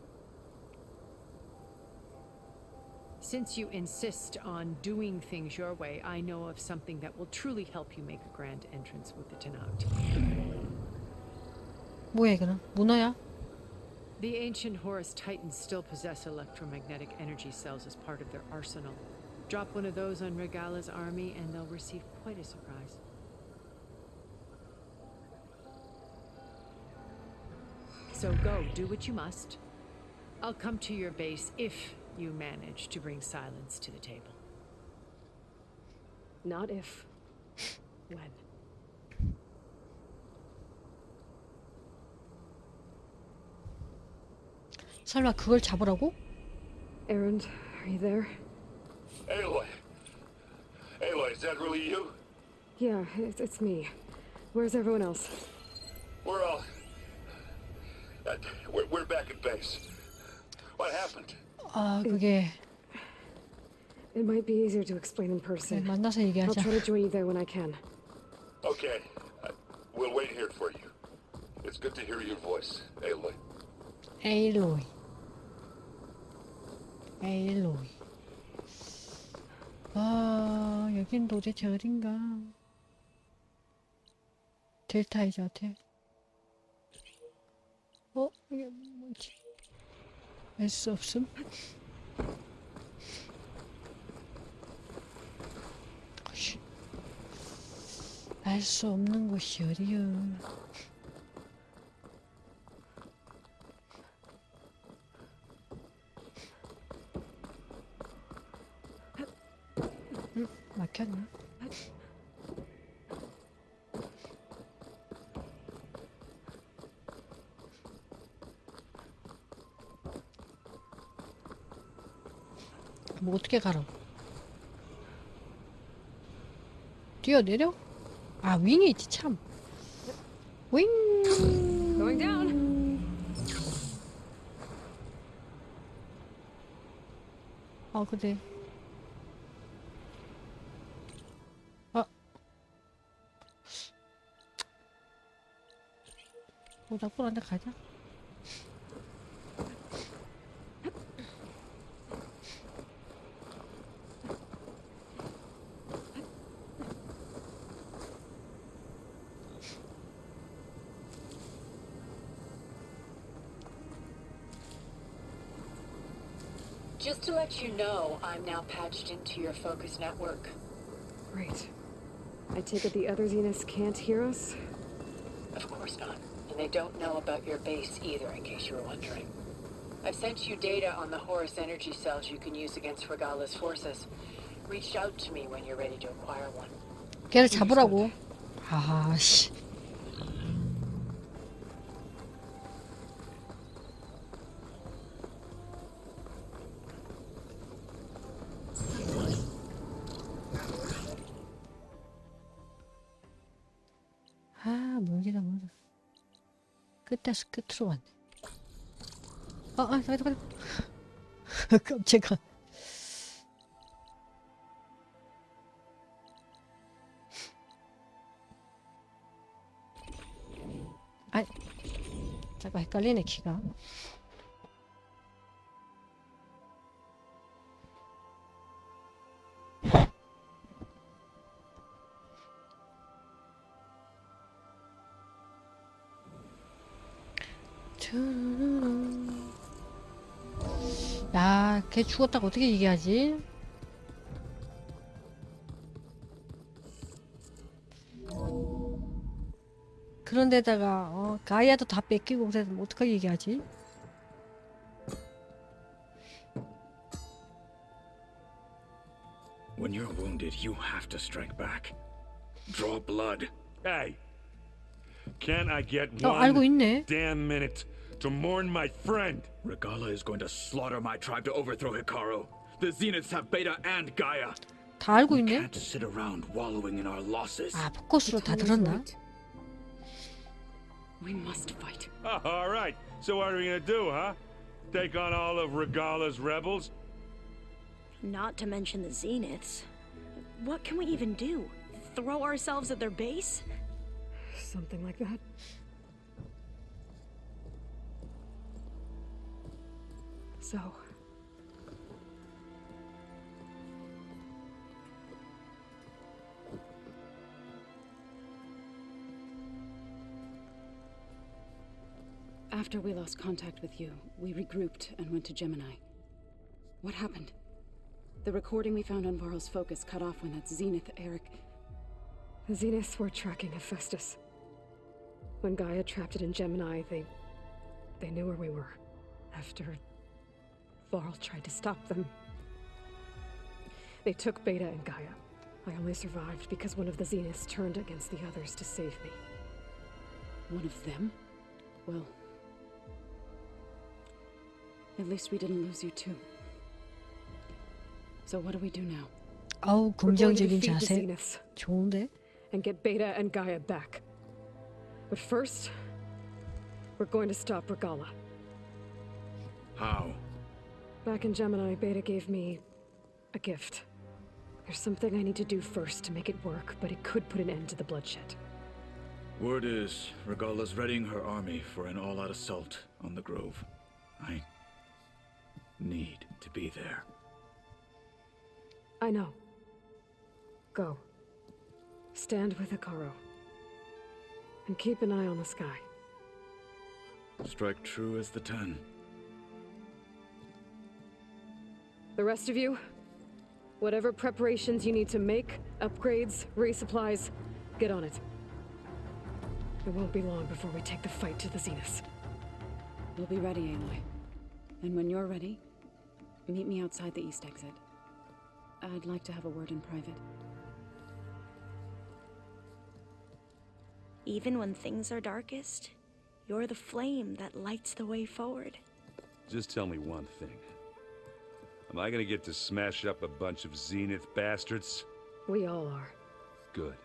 Since you insist on doing things your way, I know of something that will truly help you make a grand entrance with the Tenakth. 뭐야 이거는? 문어야? The ancient Horus Titans still possess electromagnetic energy cells as part of their arsenal. Drop one of those on Regala's army and they'll receive quite a surprise. So go, do what you must. I'll come to your base if you manage to bring silence to the table. Not if. When. 설마 그걸 잡으라고? Erend, are you there? Aloy! Aloy, is that really you? Yeah, it's me. Where's everyone else? We're all... we're back at base. What happened? 아 그게 It might be easier to explain in 그래, person. 만나서 I'll 얘기하자. try to join you there when I can. Okay. We'll wait here for you. It's good to hear your voice, Aloy. 에일로이. 에일로이. 아 여긴 도대체 어딘가? 델타이자 같아. 이게 뭐지? 알 수 없음? 알 수 없는 곳이 어디요? 막혔네. 뭐 어떻게 가라고? 뛰어내려? 아 윙이 있지 참. 윙. Going down. 아 근데. 아. 나쁘란데 가자. Just to let you know, I'm now patched into your focus network. Great. I take it the other Zeniths can't hear us? Of course not. And they don't know about your base either, in case you were wondering. I've sent you data on the Horus energy cells you can use against Regala's forces. Reach out to me when you're ready to acquire one. 걔를 잡으라고. 아씨. 아, 멀기다 멀어. 끝에서 끝으로 왔네. 잠깐. 깜짝아. 아, 잠깐 헷갈리네 키가. 야, 걔 죽었다고 어떻게 얘기하지? 그런데다가 가이아도 다 뺏기고 그래서 어떻게 얘기하지? When you're wounded, you have to strike back. Draw blood. Hey, can't I get 알고 one 있네. damn minute to mourn my friend? Regala is going to slaughter my tribe to overthrow Hikaru. The Zeniths have Beta and Gaia. 다 알고 We 있네. can't sit around wallowing in our losses. 아, 포커스로 다 들었나? We must fight. All right, so what are we gonna do, huh? Take on all of Regala's rebels? Not to mention the Zeniths. What can we even do? Throw ourselves at their base? Something like that. So... After we lost contact with you, we regrouped and went to Gemini. What happened? The recording we found on Varl's focus cut off when that Zenith, Eric... The Zeniths were tracking Hephaestus. When Gaia trapped it in Gemini, they knew where we were. After Varl tried to stop them. They took Beta and Gaia. I only survived because one of the Zeniths turned against the others to save me. One of them? Well... At least we didn't lose you too. So what do we do now? 아우, We're going to 긍정적인 defeat the 자세. Zeniths 좋은데? and get Beta and Gaia back. But first, we're going to stop Regala. How? Back in Gemini, Beta gave me a gift. There's something I need to do first to make it work, but it could put an end to the bloodshed. Word is, Regala's readying her army for an all-out assault on the Grove. I need to be there. I know. Go. Stand with Hikaru. And keep an eye on the sky. Strike true as the 10. The rest of you, whatever preparations you need to make, upgrades, resupplies, get on it. It won't be long before we take the fight to the Zeniths. We'll be ready, Aloy. And when you're ready, meet me outside the east exit. I'd like to have a word in private. Even when things are darkest, you're the flame that lights the way forward. Just tell me one thing. Am I gonna get to smash up a bunch of Zenith bastards? We all are. Good.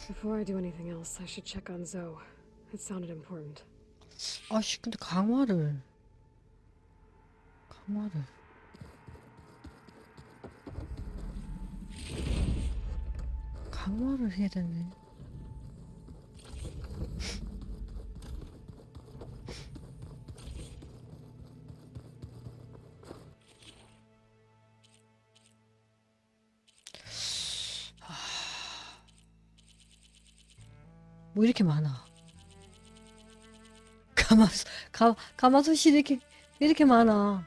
Before I do anything else, I should check on Zoe. It sounded important. 아씨, 근데 강화를 해야 되네. 뭐 이렇게 많아? 가마솥이 이렇게 많아.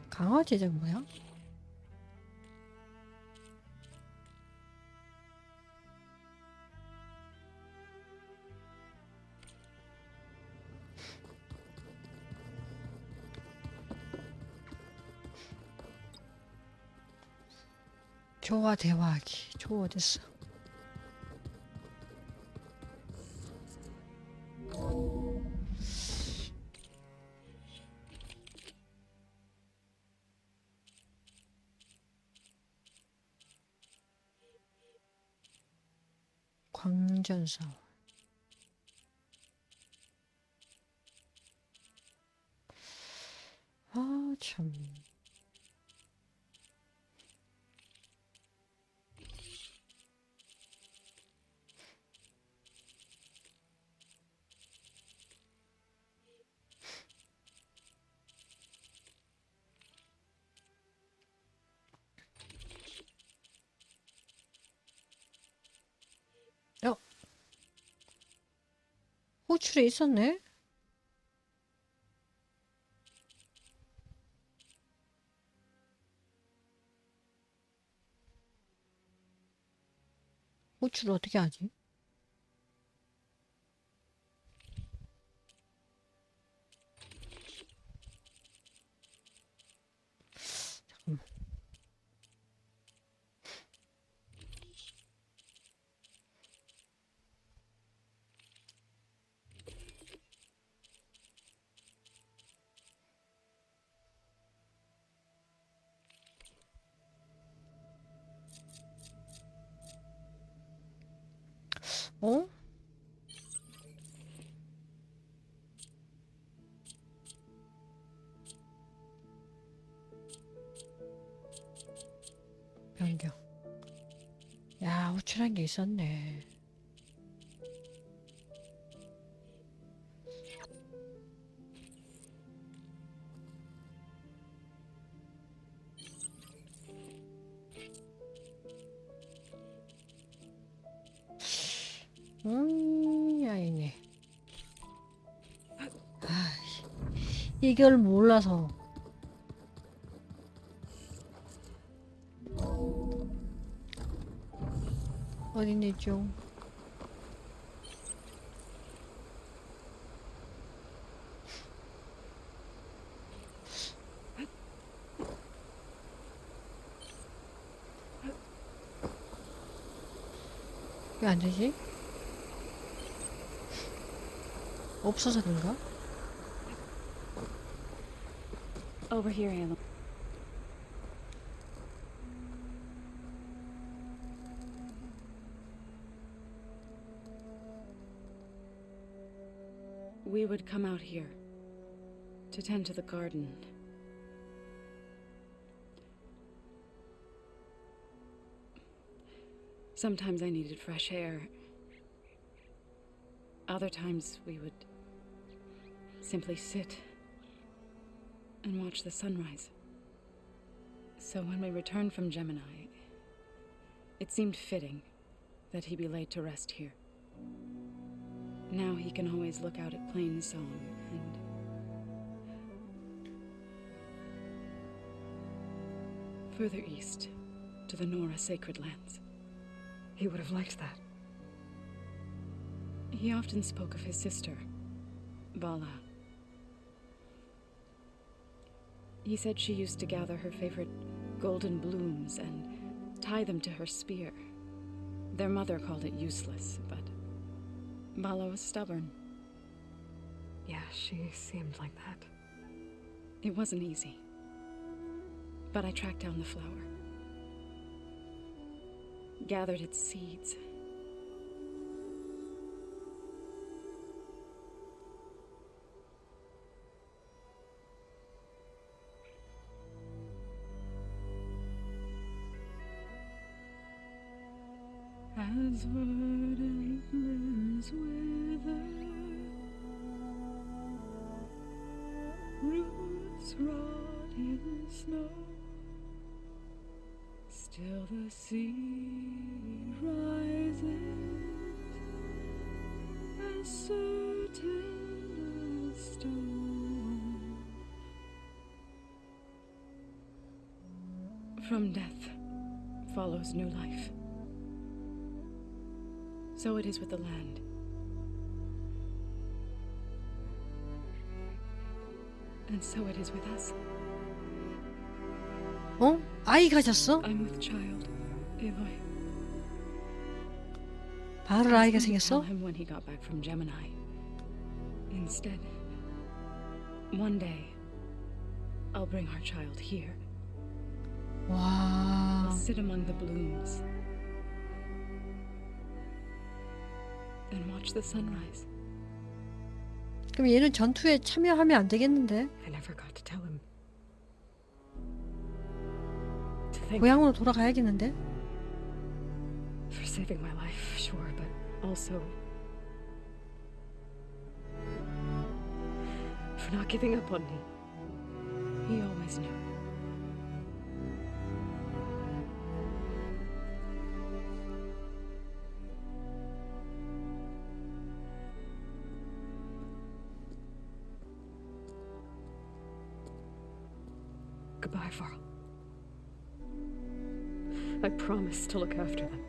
강화 제작 뭐야? 조와 대화하기. 조 어딨어? 광전사. 아, 참. 호출에 있었네? 호출을 어떻게 하지? 잠깐만. 어? 변경. 야, 호출한 게 있었네. 야이네. 이걸 몰라서. 어딨니 좀? 왜 안 되지? 없어서 그런가? Over here, Halo. We would come out here to tend to the garden. Sometimes I needed fresh air. Other times we would simply sit and watch the sunrise. So when we returned from Gemini, it seemed fitting that he be laid to rest here. Now he can always look out at Plain Song and further east to the Nora Sacred Lands. He would have liked that. He often spoke of his sister, Vala. He said she used to gather her favorite golden blooms and tie them to her spear. Their mother called it useless, but Vala was stubborn. Yeah, she seemed like that. It wasn't easy. But I tracked down the flower, gathered its seeds. As verdant limbs wither, roots rot in snow, still the seed rises, as certain as stone. From death follows new life. So it is with the land. And so it is with us. 어? 아이 가졌어? I'm with child, Aloy. 바로 I 아이가 was going to tell 생겼어? him when he got back from Gemini. Instead, one day, I'll bring our child here. 와. I'll sit among the blooms and watch the sunrise. 그럼 얘는 전투에 참여하면 안 되겠는데? I never got to tell him. To thank him 고향으로 돌아가야겠는데? for saving my life, sure, but also for not giving up on me. He always knew. Goodbye, Varl. I promise to look after them.